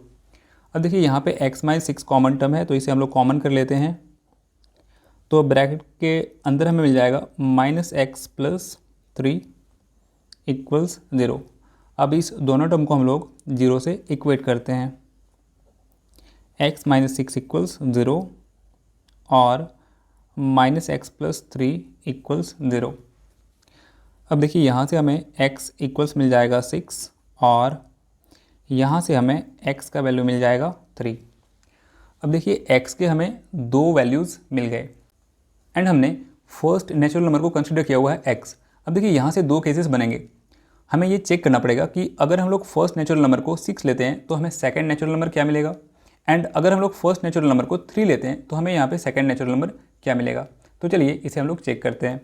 अब देखिए यहाँ पे x माइनस 6 कॉमन टर्म है तो इसे हम लोग कॉमन कर लेते हैं, तो ब्रैकेट के अंदर हमें मिल जाएगा माइनस एक्स प्लस 3 इक्वल्स 0। अब इस दोनों टर्म को हम लोग 0 से इक्वेट करते हैं x माइनस 6 इक्वल्स 0 और माइनस एक्स प्लस 3 इक्वल्स 0। अब देखिए यहाँ से हमें x इक्वल्स मिल जाएगा 6 और यहाँ से हमें x का वैल्यू मिल जाएगा 3। अब देखिए x के हमें दो वैल्यूज़ मिल गए एंड हमने फर्स्ट नेचुरल नंबर को कंसिडर किया हुआ है x। अब देखिए यहाँ से दो केसेस बनेंगे। हमें ये चेक करना पड़ेगा कि अगर हम लोग फर्स्ट नेचुरल नंबर को 6 लेते हैं तो हमें सेकंड नेचुरल नंबर क्या मिलेगा, एंड अगर हम लोग फर्स्ट नेचुरल नंबर को 3 लेते हैं तो हमें यहाँ पे सेकंड नेचुरल नंबर क्या मिलेगा। तो चलिए इसे हम लोग चेक करते हैं।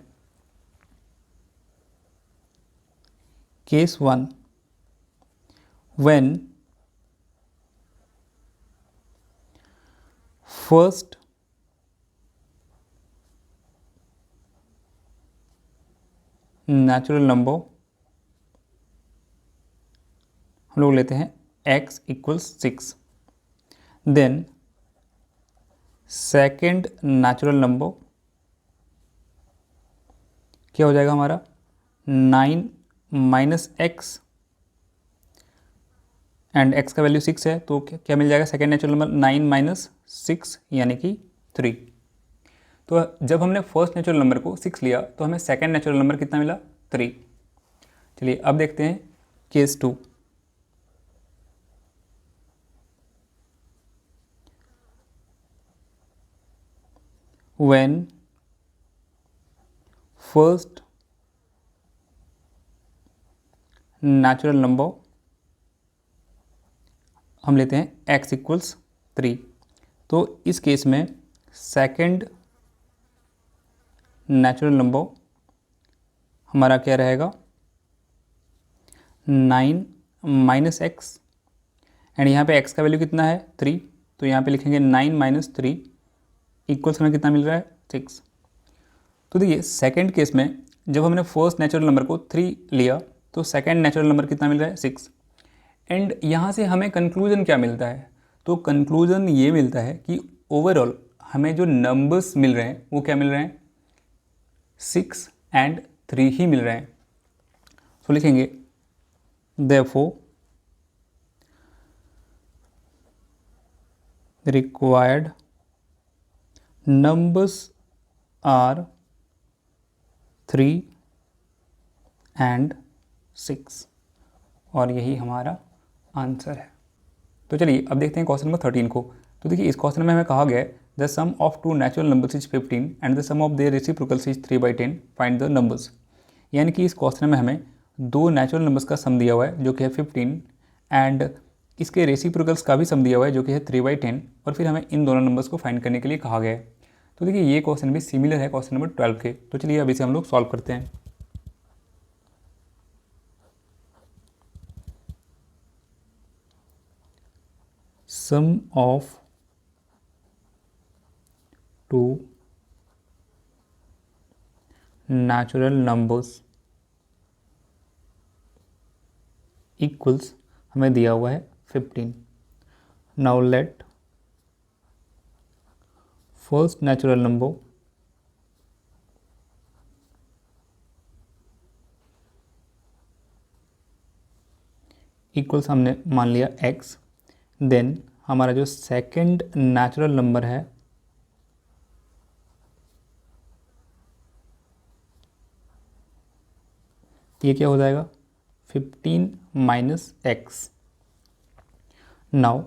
Case 1, when first natural number हम लोग लेते हैं x equals 6, then second natural number क्या हो जाएगा हमारा 9 माइनस एक्स, एंड x का वैल्यू 6 है तो क्या मिल जाएगा सेकेंड नेचुरल नंबर 9 माइनस 6 यानी कि 3। तो जब हमने फर्स्ट नेचुरल नंबर को 6 लिया तो हमें सेकेंड नेचुरल नंबर कितना मिला 3। चलिए अब देखते हैं case 2। When first natural number हम लेते हैं x इक्वल्स 3, तो इस केस में सेकेंड नेचुरल नंबर हमारा क्या रहेगा 9 माइनस एक्स, एंड यहाँ पे x का वैल्यू कितना है 3, तो यहाँ पे लिखेंगे 9 माइनस 3 इक्वल्स हमें कितना मिल रहा है 6। तो देखिए सेकेंड केस में जब हमने फर्स्ट नेचुरल नंबर को 3 लिया तो सेकेंड नेचुरल नंबर कितना मिल रहा है 6, एंड यहाँ से हमें कंक्लूजन क्या मिलता है, तो कंक्लूजन ये मिलता है कि ओवरऑल हमें जो नंबर्स मिल रहे हैं वो क्या मिल रहे हैं 6 एंड 3 ही मिल रहे हैं। तो लिखेंगे therefore required numbers are 3 and 6, और यही हमारा आंसर है। तो चलिए अब देखते हैं क्वेश्चन नंबर 13 को। तो देखिए इस क्वेश्चन में हमें कहा गया है the sum of two natural numbers is 15 and the sum of their reciprocals is 3/10, find the numbers. यानी कि इस क्वेश्चन में हमें दो नेचुरल नंबर्स का सम दिया हुआ है जो कि है 15 एंड इसके रेसिप्रोकल्स का भी सम दिया हुआ है जो कि है 3/10, और फिर हमें इन दोनों नंबर्स को फाइंड करने के लिए कहा गया है। तो देखिए ये क्वेश्चन भी सिमिलर है क्वेश्चन नंबर 12 के। तो चलिए अब इसे हम लोग सॉल्व करते हैं। Sum of two natural numbers equals हमें दिया हुआ है 15। Now let first natural number equals हमने मान लिया x, देन हमारा जो सेकंड नेचुरल नंबर है ये क्या हो जाएगा 15 minus x. Now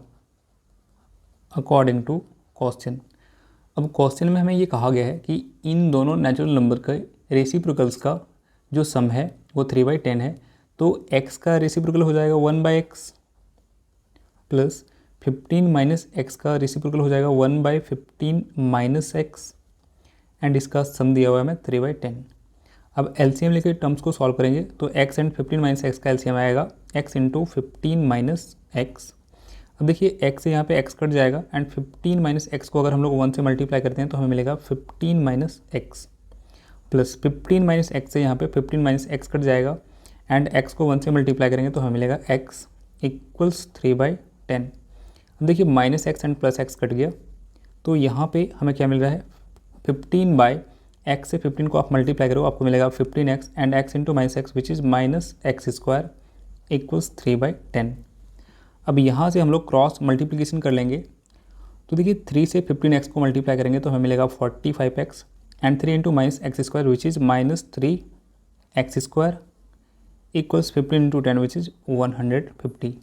according to question, अब क्वेश्चन में हमें ये कहा गया है कि इन दोनों नेचुरल नंबर के रेसिप्रोकल्स का जो सम है वो 3/10 है, तो x का रेसिप्रोकल हो जाएगा 1/x प्लस 15 माइनस एक्स का रेसिप्रोकल हो जाएगा 1/15 माइनस एक्स, एंड इसका सम दिया हुआ है हमें 3/10। अब एलसीएम लेकर टर्म्स को सॉल्व करेंगे तो x एंड 15 माइनस एक्स का एलसीएम आएगा x इंटू 15 माइनस एक्स। अब देखिए x से यहाँ पे x कट जाएगा एंड 15 माइनस एक्स को अगर हम लोग 1 से मल्टीप्लाई करते हैं तो हमें मिलेगा 15 minus x, plus 15 minus x से यहाँ पे 15 माइनस एक्स कट जाएगा एंड x को 1 से मल्टीप्लाई करेंगे तो हमें मिलेगा x इक्वल्स 3/10। अब देखिए minus x and plus x cut गया, तो यहाँ पे हमें क्या मिल रहा है 15/x से 15 को आप मल्टीप्लाई करो आपको मिलेगा 15x and x into minus x which is minus x square equals 3/10। अब यहाँ से हम लोग क्रॉस मल्टीप्लिकेशन कर लेंगे तो देखिए 3 से 15x को मल्टीप्लाई करेंगे तो हमें मिलेगा 45x and 3 into minus x square which is -3x² equals 15 into 10 which is 150।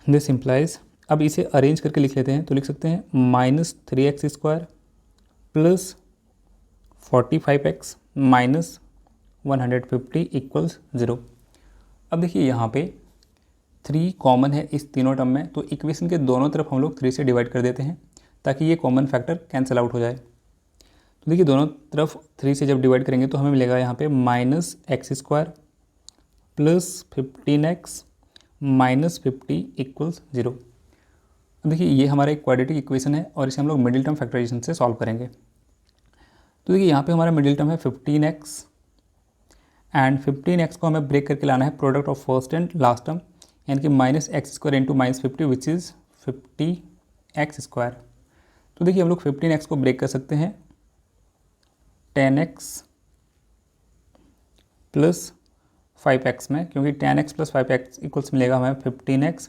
This implies, अब इसे अरेंज करके लिख लेते हैं तो लिख सकते हैं -3x² plus 45x minus 150 equals 0। अब देखिए यहाँ पे 3 कॉमन है इस तीनों टर्म में, तो इक्वेशन के दोनों तरफ हम लोग 3 से डिवाइड कर देते हैं ताकि ये कॉमन फैक्टर कैंसिल आउट हो जाए। तो देखिए दोनों तरफ 3 से जब डिवाइड करेंगे तो हमें मिलेगा यहाँ पे -x² plus 15x minus 50 equals 0। अब देखिए ये हमारा एक क्वाड्रेटिक इक्वेशन है और इसे हम लोग मिडिल टर्म फैक्टराइजेशन से सॉल्व करेंगे। तो देखिए यहाँ पे हमारा मिडिल टर्म है 15x एंड 15x को हमें ब्रेक करके लाना है product of first and last term, यानी कि -x² into -50 which is 50x²। तो देखिए हम लोग 15x को ब्रेक कर सकते हैं 10x प्लस 5x में, क्योंकि 10x प्लस 5x इक्वल्स मिलेगा हमें 15x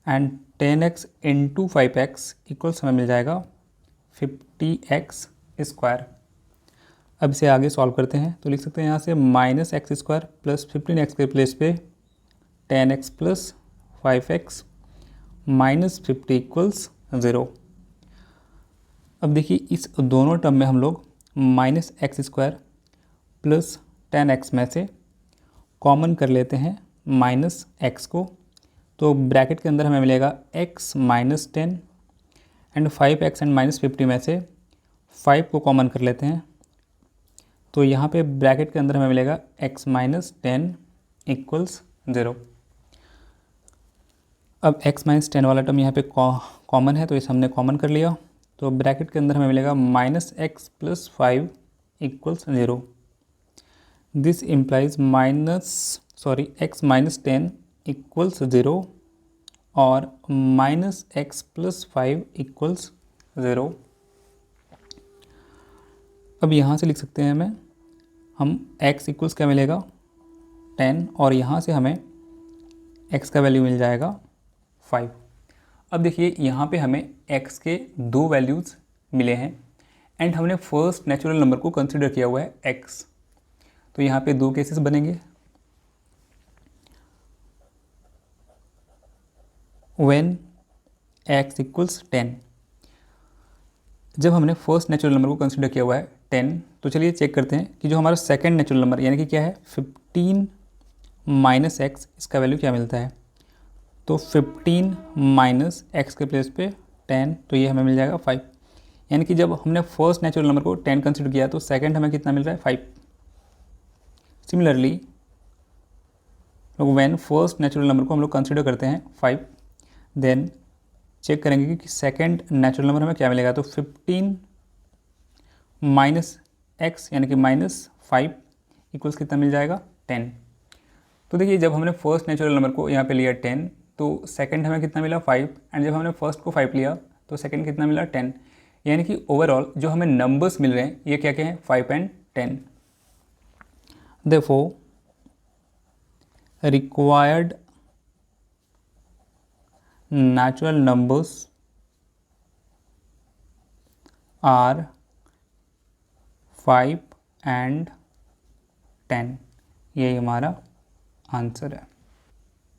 and 10x into 5x equals हमें मिल जाएगा 50x²। अब इसे आगे सॉल्व करते हैं तो लिख सकते हैं यहाँ से -x² प्लस 15x के प्लेस पे 10x plus 5x minus 50 equals 0। अब देखिए इस दोनों टर्म में हम लोग -x² प्लस 10x में से कॉमन कर लेते हैं -x को, तो ब्रैकेट के अंदर हमें मिलेगा x minus 10 and 5x and -50 में से 5 को कॉमन कर लेते हैं, तो यहाँ पे ब्रैकेट के अंदर हमें मिलेगा x माइनस 10 इक्वल्स 0। अब x माइनस 10 वाला टर्म यहाँ पे कॉमन है तो इसे हमने कॉमन कर लिया, तो ब्रैकेट के अंदर हमें मिलेगा -x plus 5 equals 0। This implies x minus 10 equals 0 और -x प्लस 5 इक्वल्स 0। अब यहाँ से लिख सकते हैं हम x इक्वल्स क्या मिलेगा 10 और यहाँ से हमें x का वैल्यू मिल जाएगा 5। अब देखिए यहाँ पे हमें x के 2 वैल्यूज़ मिले हैं एंड हमने फर्स्ट नेचुरल नंबर को कंसिडर किया हुआ है x, तो यहाँ पे 2 केसेस बनेंगे। व्हेन x इक्वल्स 10, जब हमने फर्स्ट नेचुरल नंबर को कंसिडर किया हुआ है 10, तो चलिए चेक करते हैं कि जो हमारा सेकंड नेचुरल नंबर यानी कि क्या है 15 माइनस x, इसका वैल्यू क्या मिलता है। तो 15 माइनस x के प्लेस पे 10, तो ये हमें मिल जाएगा 5, यानी कि जब हमने फर्स्ट नेचुरल नंबर को 10 कंसिडर किया तो सेकंड हमें कितना मिल रहा है 5। Similarly when first natural number को हम लोग कंसिडर करते हैं 5, देन चेक करेंगे कि सेकंड नेचुरल नंबर हमें क्या मिलेगा। तो 15 माइनस x यानी कि -5 इक्वल्स कितना मिल जाएगा 10। तो देखिए जब हमने फर्स्ट नेचुरल नंबर को यहाँ पे लिया 10, तो सेकंड हमें कितना मिला 5 एंड जब हमने फर्स्ट को 5 लिया तो सेकंड कितना मिला 10, यानी कि ओवरऑल जो हमें नंबर्स मिल रहे हैं ये क्या क्या हैं 5 and 10। Therefore required natural numbers are 5 and 10, यही हमारा आंसर है।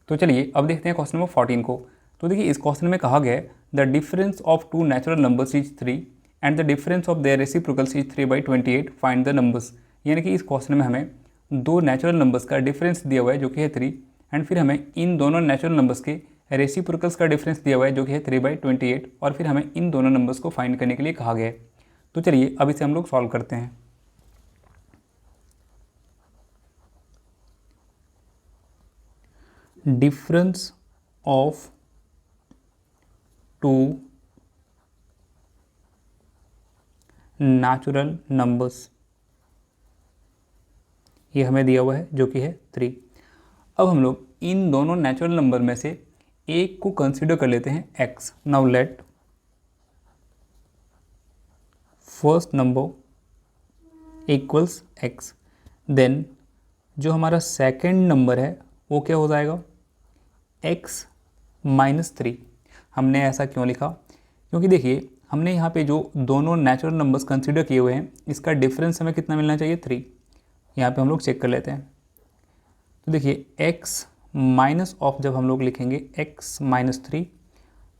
तो चलिए अब देखते हैं क्वेश्चन नंबर 14 को। तो देखिए इस क्वेश्चन में कहा गया है the difference of 2 natural numbers is 3 and the difference of their reciprocals is 3/28, find the numbers. यानी कि इस क्वेश्चन में हमें 2 नेचुरल नंबर्स का डिफरेंस दिया हुआ है जो कि है 3 एंड फिर हमें इन दोनों नेचुरल नंबर्स के रेसिप्रोकल्स का डिफरेंस दिया हुआ है जो कि है 3/28 और फिर हमें इन दोनों नंबर्स को फाइंड करने के लिए कहा गया है। तो चलिए अब इसे हम लोग सॉल्व करते हैं। डिफरेंस ऑफ 2 नेचुरल नंबर्स, ये हमें दिया हुआ है जो कि है 3। अब हम लोग इन दोनों नेचुरल नंबर में से एक को कंसीडर कर लेते हैं x। Now let first number equals x, then जो हमारा सेकंड नंबर है वो क्या हो जाएगा x माइनस 3। हमने ऐसा क्यों लिखा? क्योंकि देखिए हमने यहाँ पे जो दोनों नेचुरल नंबर्स कंसीडर किए हुए हैं इसका डिफरेंस हमें कितना मिलना चाहिए? 3। यहाँ पे हम लोग चेक कर लेते हैं। तो देखिए x माइनस ऑफ जब हम लोग लिखेंगे x माइनस 3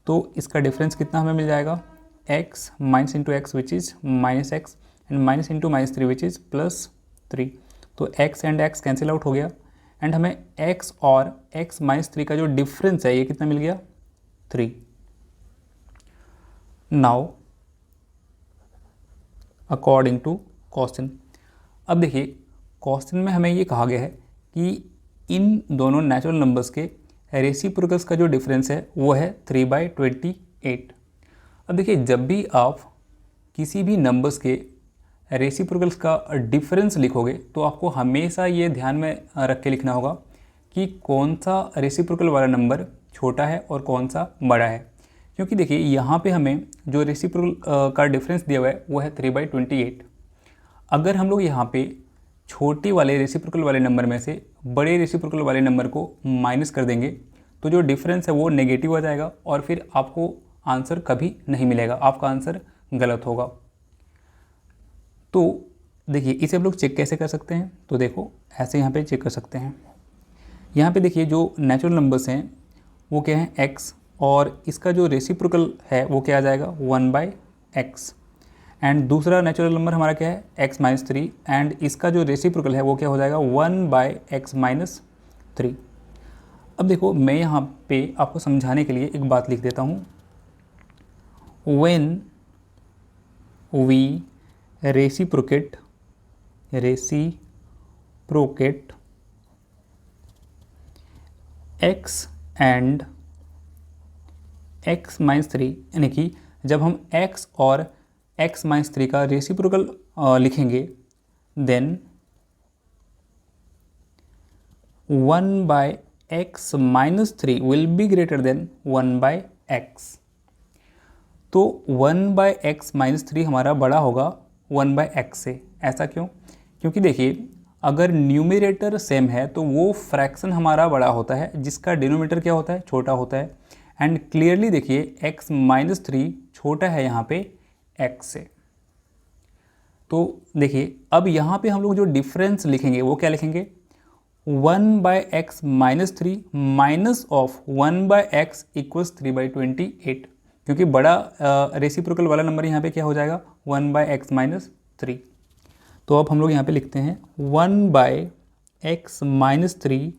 तो इसका डिफरेंस कितना हमें मिल जाएगा? x minus into x which is minus x and minus into minus 3 which is plus 3। तो x and x cancel out हो गया एंड हमें x और x माइनस 3 का जो डिफरेंस है ये कितना मिल गया? 3। नाउ अकॉर्डिंग टू क्वेश्चन, अब देखिए क्वेश्चन में हमें ये कहा गया है कि इन दोनों नेचुरल नंबर्स के रेसिप्रोकल्स का जो डिफरेंस है वो है 3/28। अब देखिए जब भी आप किसी भी नंबर्स के रेसिप्रोकल्स का डिफरेंस लिखोगे तो आपको हमेशा ये ध्यान में रख के लिखना होगा कि कौन सा रेसिप्रोकल वाला नंबर छोटा है और कौन सा बड़ा है। क्योंकि देखिए यहाँ पे हमें जो रेसिप्रोकल का डिफरेंस दिया हुआ है वो है 3/28। अगर हम लोग यहाँ पे छोटे वाले रेसिप्रोकल वाले नंबर में से बड़े रेसिप्रोकल वाले नंबर को माइनस कर देंगे तो जो डिफरेंस है वो नेगेटिव हो जाएगा और फिर आपको आंसर कभी नहीं मिलेगा, आपका आंसर गलत होगा। तो देखिए इसे हम लोग चेक कैसे कर सकते हैं? तो देखो ऐसे यहाँ पे चेक कर सकते हैं। यहाँ पे देखिए जो नेचुरल नंबर्स हैं वो क्या हैं? x, और इसका जो रेसिप्रोकल है वो क्या आ जाएगा? 1/x। एंड दूसरा नेचुरल नंबर हमारा क्या है? x माइनस 3 एंड इसका जो रेसिप्रोकल है वो क्या हो जाएगा? 1/x minus 3। अब देखो मैं यहाँ पे आपको समझाने के लिए एक बात लिख देता हूँ। when we reciprocate x and x minus 3, यानी कि जब हम x और x माइनस 3 का रेसिप्रोकल लिखेंगे then 1/x minus 3 will be greater than 1/x। तो 1/x माइनस 3 हमारा बड़ा होगा 1/x से। ऐसा क्यों? क्योंकि देखिए अगर न्यूमरेटर सेम है तो वो फ्रैक्शन हमारा बड़ा होता है जिसका डिनोमिनेटर क्या होता है? छोटा होता है। एंड क्लियरली देखिए x माइनस 3 छोटा है यहाँ पे x से। तो देखिए अब यहाँ पे हम लोग जो डिफरेंस लिखेंगे वो क्या लिखेंगे? 1/x minus 3 minus of 1/x equals 3/28, क्योंकि बड़ा रेसिप्रोकल वाला नंबर यहाँ पे क्या हो जाएगा? 1/x minus 3। तो अब हम लोग यहाँ पे लिखते हैं 1/x minus 3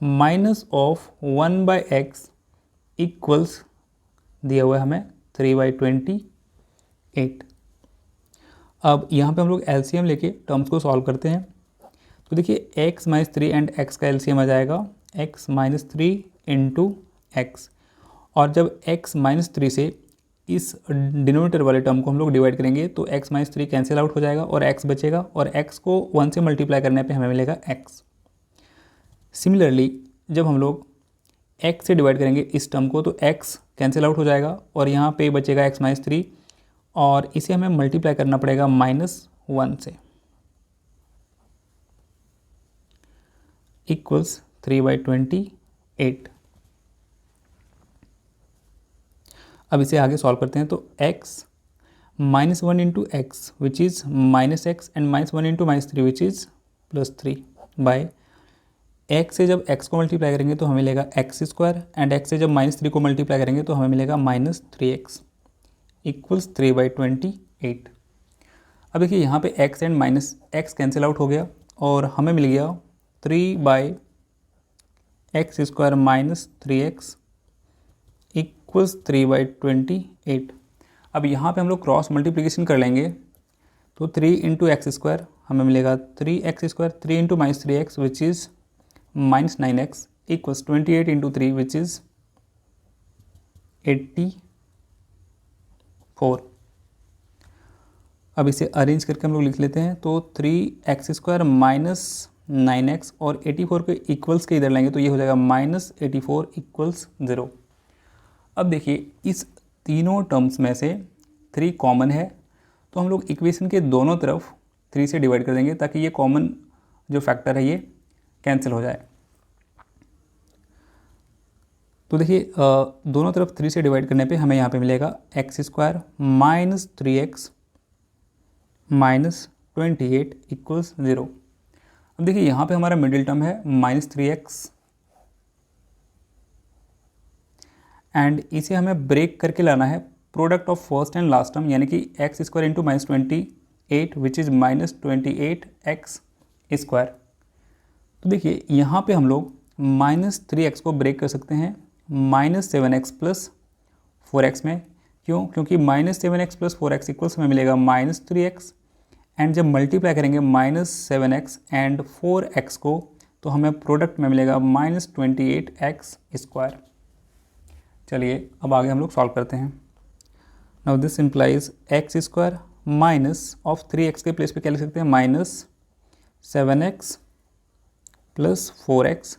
minus of 1/x equals दिया हुआ है हमें 3/28। अब यहाँ पे हम लोग एलसीएम लेके टर्म्स को सॉल्व करते हैं। तो देखिए x माइनस 3 एंड x का एलसीएम आ जाएगा x माइनस 3 इंटू एक्स, और जब x माइनस 3 से इस डिनोमिनेटर वाले टर्म को हम लोग डिवाइड करेंगे तो x माइनस 3 कैंसिल आउट हो जाएगा और x बचेगा, और x को 1 से मल्टीप्लाई करने पे हमें मिलेगा x। सिमिलरली जब हम लोग x से डिवाइड करेंगे इस टर्म को तो x कैंसिल आउट हो जाएगा और यहाँ पे बचेगा x माइनस 3, और इसे हमें मल्टीप्लाई करना पड़ेगा -1 से, इक्वल्स 3/28। अब इसे आगे सॉल्व करते हैं। तो x minus 1 into x which is minus x and minus 1 into minus 3 which is +3 by x से जब x को मल्टीप्लाई करेंगे तो हमें मिलेगा x² एंड x से जब -3 को मल्टीप्लाई करेंगे तो हमें मिलेगा -3x इक्वल्स 3/28। अब देखिए यहाँ पे x and minus x cancel out हो गया और हमें मिल गया 3/x² माइनस 3x इक्वल्स 3/28। अब यहाँ पे हम लोग क्रॉस मल्टीप्लिकेशन कर लेंगे तो 3 इंटू x² हमें मिलेगा 3x², 3 into minus 3x which is -9x equals 28 into 3 which is 84। अब इसे अरेंज करके हम लोग लिख लेते हैं। तो 3x² माइनस 9x और 84 के इक्वल्स के इधर लेंगे तो ये हो जाएगा -84 इक्वल्स 0। अब देखिए इस तीनों टर्म्स में से 3 कॉमन है तो हम लोग इक्वेशन के दोनों तरफ 3 से डिवाइड कर देंगे ताकि ये कॉमन जो फैक्टर है ये कैंसिल हो जाए। तो देखिए दोनों तरफ 3 से डिवाइड करने पे हमें यहाँ पे मिलेगा x square minus 3x minus 28 equals 0। अब देखिए यहाँ पे हमारा मिडिल टर्म है -3x एंड इसे हमें ब्रेक करके लाना है product of first and last term, यानी कि x square into -28 which is -28x square. तो देखिए यहाँ पे हम लोग -3x को ब्रेक कर सकते हैं -7x प्लस 4x में। क्यों? क्योंकि -7x प्लस 4x इक्वल्स हमें मिलेगा -3x एंड जब मल्टीप्लाई करेंगे -7x एंड 4x को तो हमें प्रोडक्ट में मिलेगा -28x स्क्वायर। चलिए अब आगे हम लोग सॉल्व करते हैं। Now this implies x square minus of 3x के प्लेस पे क्या लिख सकते हैं -7x प्लस 4x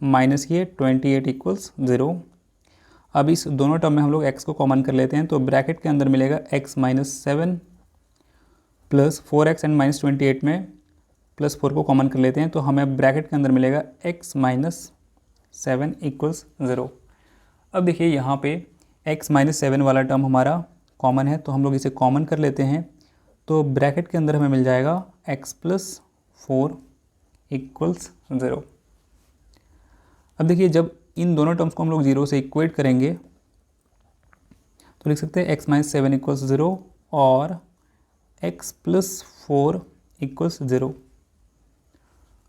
माइनस ये 28 इक्वल्स 0। अब इस दोनों टर्म में हम लोग x को कॉमन कर लेते हैं, तो ब्रैकेट के अंदर मिलेगा x minus 7 plus 4x and -28 में प्लस 4 को कॉमन कर लेते हैं, तो हमें ब्रैकेट के अंदर मिलेगा x माइनस 7 इक्वल्स 0। अब देखिए यहाँ पे x माइनस 7 वाला टर्म हमारा कॉमन है, तो हम लोग इसे कॉमन कर लेते हैं, तो ब्रैकेट के अंदर हमें मिल जाएगा x प्लस 4 इक्वल्स 0। अब देखिए जब इन दोनों टर्म्स को हम लोग 0 से इक्वेट करेंगे तो लिख सकते हैं x माइनस 7 इक्वल्स 0 और x प्लस 4 इक्वल्स 0।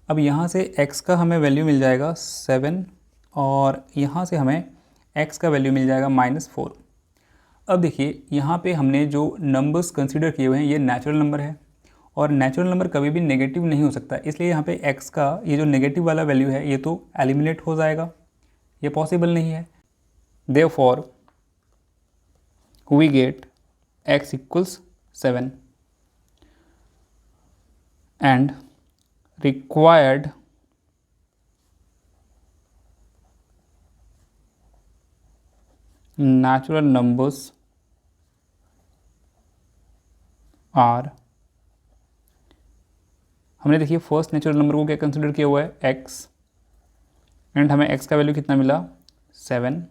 अब यहाँ से x का हमें वैल्यू मिल जाएगा 7 और यहाँ से हमें x का वैल्यू मिल जाएगा -4। अब देखिए यहाँ पे हमने जो नंबर्स कंसीडर किए हुए हैं ये नेचुरल नंबर है और नेचुरल नंबर कभी भी नेगेटिव नहीं हो सकता, इसलिए यहाँ पे x का ये जो नेगेटिव वाला वैल्यू है ये तो एलिमिनेट हो जाएगा, ये पॉसिबल नहीं है। Therefore we get x equals 7 and required natural numbers are, हमने देखिए फर्स्ट नेचुरल नंबर को क्या कंसिडर किया हुआ है x एंड हमें x का वैल्यू कितना मिला 7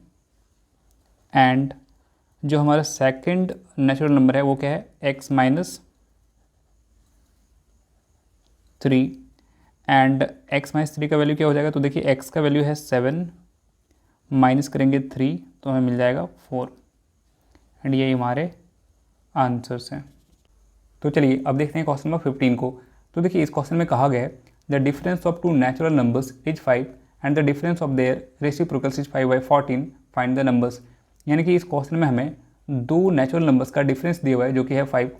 एंड जो हमारा सेकंड नेचुरल नंबर है वो क्या है x minus 3 and x minus 3 का वैल्यू क्या हो जाएगा, तो देखिए x का वैल्यू है 7 माइनस करेंगे 3 तो हमें मिल जाएगा 4 एंड ये हमारे आंसर्स हैं। तो चलिए अब देखते हैं क्वेश्चन नंबर 15 को। तो देखिए इस क्वेश्चन में कहा गया है the difference of two natural numbers is 5 and the difference of their reciprocals is 5/14 find the numbers. यानी कि इस क्वेश्चन में हमें दो नेचुरल नंबर्स का डिफरेंस दिया हुआ है जो कि है 5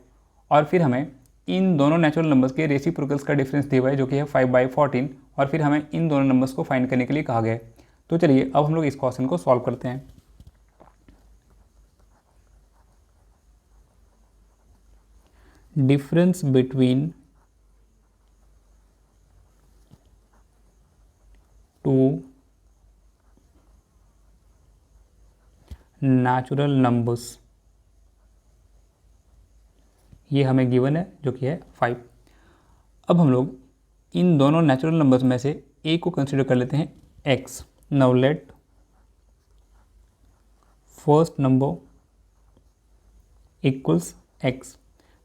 और फिर हमें इन दोनों नेचुरल नंबर्स के रेसिप्रोकल्स का डिफरेंस दिया हुआ है जो कि है 5/14 और फिर हमें इन दोनों नंबर्स को फाइंड करने के लिए कहा गया है। तो चलिए अब हम लोग इस क्वेश्चन को सॉल्व करते हैं। Difference between two natural numbers, ये हमें गिवन है जो कि है 5। अब हम लोग इन दोनों नेचुरल नंबर्स में से एक को कंसीडर कर लेते हैं x। Now let first number equals x,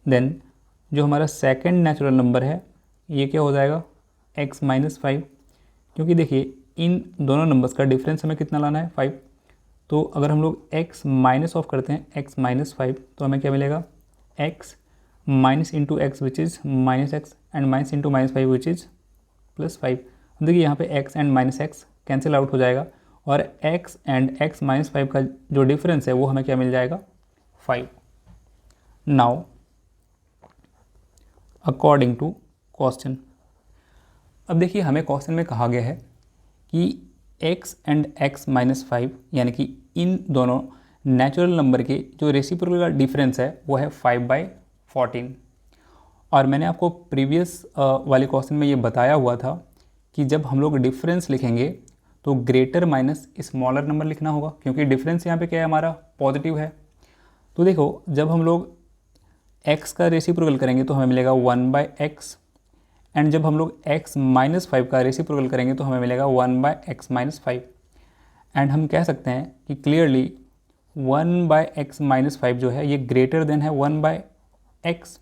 then जो हमारा सेकंड नेचुरल नंबर है ये क्या हो जाएगा x माइनस 5, क्योंकि देखिए इन दोनों नंबर्स का डिफरेंस हमें कितना लाना है 5। तो अगर हम लोग x माइनस ऑफ करते हैं x माइनस 5 तो हमें क्या मिलेगा x minus into x which is minus x and minus into minus 5 which is plus 5। देखिए यहाँ पे x and minus x cancel out हो जाएगा और x एंड x माइनस 5 का जो डिफरेंस है वो हमें क्या मिल जाएगा 5। नाउ अकॉर्डिंग टू क्वेश्चन, अब देखिए हमें क्वेश्चन में कहा गया है कि x एंड x माइनस 5 यानी कि इन दोनों नेचुरल नंबर के जो रेसिप्रोकल का डिफरेंस है वो है 5/14 और मैंने आपको प्रीवियस वाले क्वेश्चन में ये बताया हुआ था कि जब हम लोग डिफरेंस लिखेंगे तो ग्रेटर माइनस स्मॉलर नंबर लिखना होगा, क्योंकि डिफरेंस यहाँ पे क्या है हमारा पॉजिटिव है। तो देखो जब हम लोग x का रेसिप्रोकल करेंगे तो हमें मिलेगा 1/x एंड जब हम लोग x माइनस 5 का रेसिप्रोकल करेंगे तो हमें मिलेगा 1/x माइनस 5 एंड हम कह सकते हैं कि क्लियरली 1/x-5 जो है ये ग्रेटर देन है 1/x,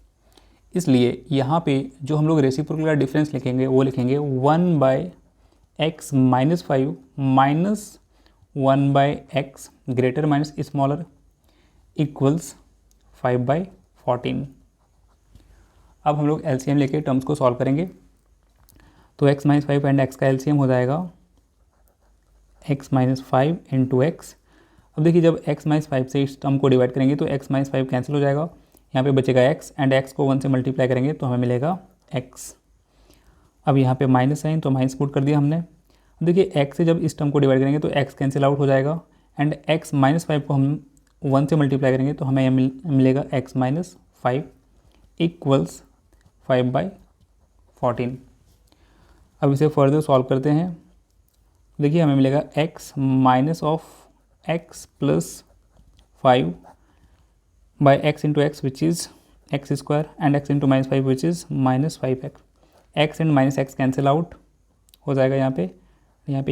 इसलिए यहाँ पे जो हम लोग रेसिप्रोकल का डिफरेंस लिखेंगे वो लिखेंगे 1/x-5 minus 1/x greater minus smaller equals 5/14। अब हम लोग एलसीएम लेके टर्म्स को सॉल्व करेंगे। तो x-5 एंड x का एलसीएम हो जाएगा x-5 इंटू x। अब देखिए जब x-5 से इस टर्म को डिवाइड करेंगे तो x-5 कैंसिल हो जाएगा, यहाँ पे बचेगा x एंड x को 1 से मल्टीप्लाई करेंगे तो हमें मिलेगा x। अब यहाँ पे माइनस साइन तो माइनस पुट कर दिया हमने। अब देखिए x से जब इस टर्म को डिवाइड करेंगे तो x कैंसिल आउट हो जाएगा एंड x-5 को हम 1 से मल्टीप्लाई करेंगे तो हमें मिलेगा x-5 इक्वल्स 5/14। अब इसे फर्दर सॉल्व करते हैं। देखिए हमें मिलेगा x minus of x plus 5/x into x which is x square and x into -5 which is -5x। x and minus x cancel out हो जाएगा यहाँ पे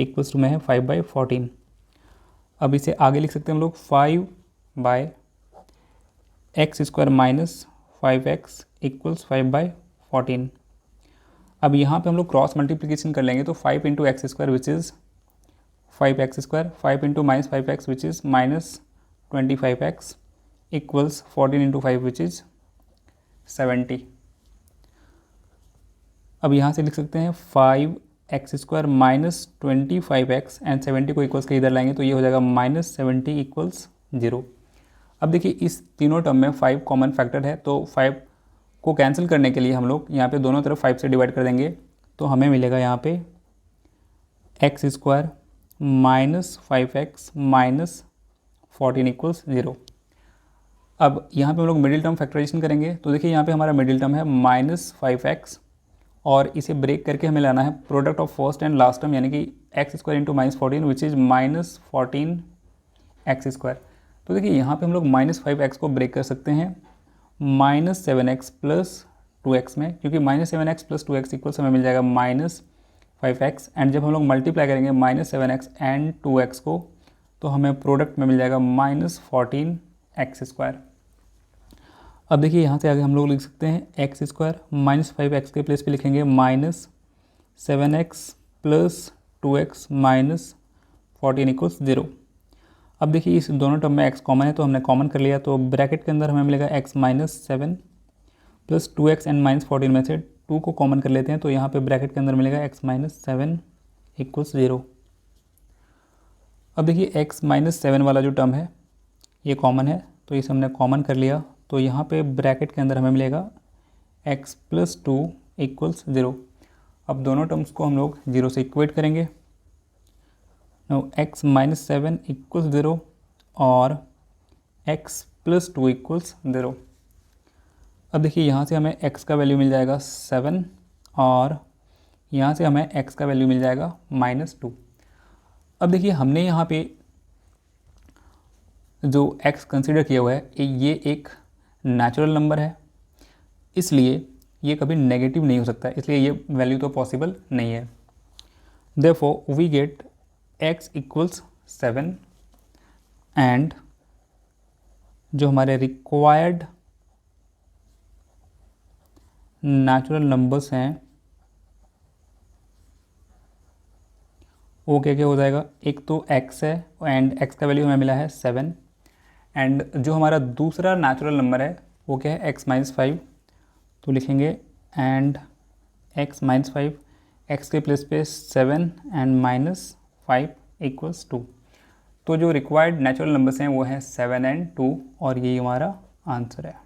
इक्वल्स टू में है 5/14। अब इसे आगे लिख सकते हैं हम लोग 5/x² माइनस 5x इक्वल्स 5/14। अब यहाँ पे हम लोग क्रॉस मल्टीप्लिकेशन कर लेंगे तो 5 into x square which is 5x², 5 into -5x which is -25x equals 14 into 5 which is 70। अब यहाँ से लिख सकते हैं 5x² माइनस 25x एंड 70 को इक्वल्स के इधर लाएंगे तो ये हो जाएगा -70 इक्वल्स 0। अब देखिए इस तीनों टर्म में 5 कॉमन फैक्टर है तो 5 को कैंसिल करने के लिए हम लोग यहाँ पे दोनों तरफ 5 से डिवाइड कर देंगे तो हमें मिलेगा यहाँ पे x² minus 5x minus 14 equals 0। अब यहाँ पे हम लोग मिडिल टर्म फैक्टराइजेशन करेंगे तो देखिए यहाँ पे हमारा मिडिल टर्म है -5x और इसे ब्रेक करके हमें लाना है product of first and last term यानी कि x² into -14 which is -14x²। तो देखिए यहाँ पे हम लोग -5x को ब्रेक कर सकते हैं -7x प्लस 2x में, क्योंकि -7x प्लस 2x इक्वल्स हमें मिल जाएगा -5x एंड जब हम लोग मल्टीप्लाई करेंगे -7x एंड 2x को तो हमें प्रोडक्ट में मिल जाएगा -14x²। अब देखिए यहाँ से आगे हम लोग लिख सकते हैं x² -5x के प्लेस पे लिखेंगे -7x plus 2x minus 14 equals 0। अब देखिए इस दोनों टर्म में x कॉमन है तो हमने कॉमन कर लिया तो ब्रैकेट के अंदर हमें मिलेगा x-7 प्लस 2x एंड -14 में से 2 को कॉमन कर लेते हैं तो यहाँ पे ब्रैकेट के अंदर मिलेगा x-7 इक्वल्स 0। अब देखिए x-7 वाला जो टर्म है ये कॉमन है तो इसे हमने कॉमन कर लिया तो यहाँ पे ब्रैकेट के अंदर हमें मिलेगा x प्लस 2 इक्वल्स 0। अब दोनों टर्म्स को हम लोग 0 से इक्वेट करेंगे। नो x-7 इक्वल्स 0 और x प्लस 2 इक्वल्स 0। अब देखिए यहाँ से हमें x का वैल्यू मिल जाएगा 7 और यहाँ से हमें x का वैल्यू मिल जाएगा -2। अब देखिए हमने यहाँ पे जो x कंसीडर किया हुआ है ये एक नेचुरल नंबर है, इसलिए ये कभी नेगेटिव नहीं हो सकता, इसलिए ये वैल्यू तो पॉसिबल नहीं है। Therefore we get x equals 7 and जो हमारे रिक्वायर्ड नेचुरल नंबर्स हैं वो क्या क्या हो जाएगा, एक तो x है एंड x का वैल्यू हमें मिला है 7 एंड जो हमारा दूसरा नेचुरल नंबर है वो क्या है x-5 तो लिखेंगे एंड x-5 x के प्लेस पे 7 एंड -5 इक्वल्स 2। तो जो रिक्वायर्ड नेचुरल नंबर्स हैं वो हैं 7 एंड 2 और ये हमारा आंसर है।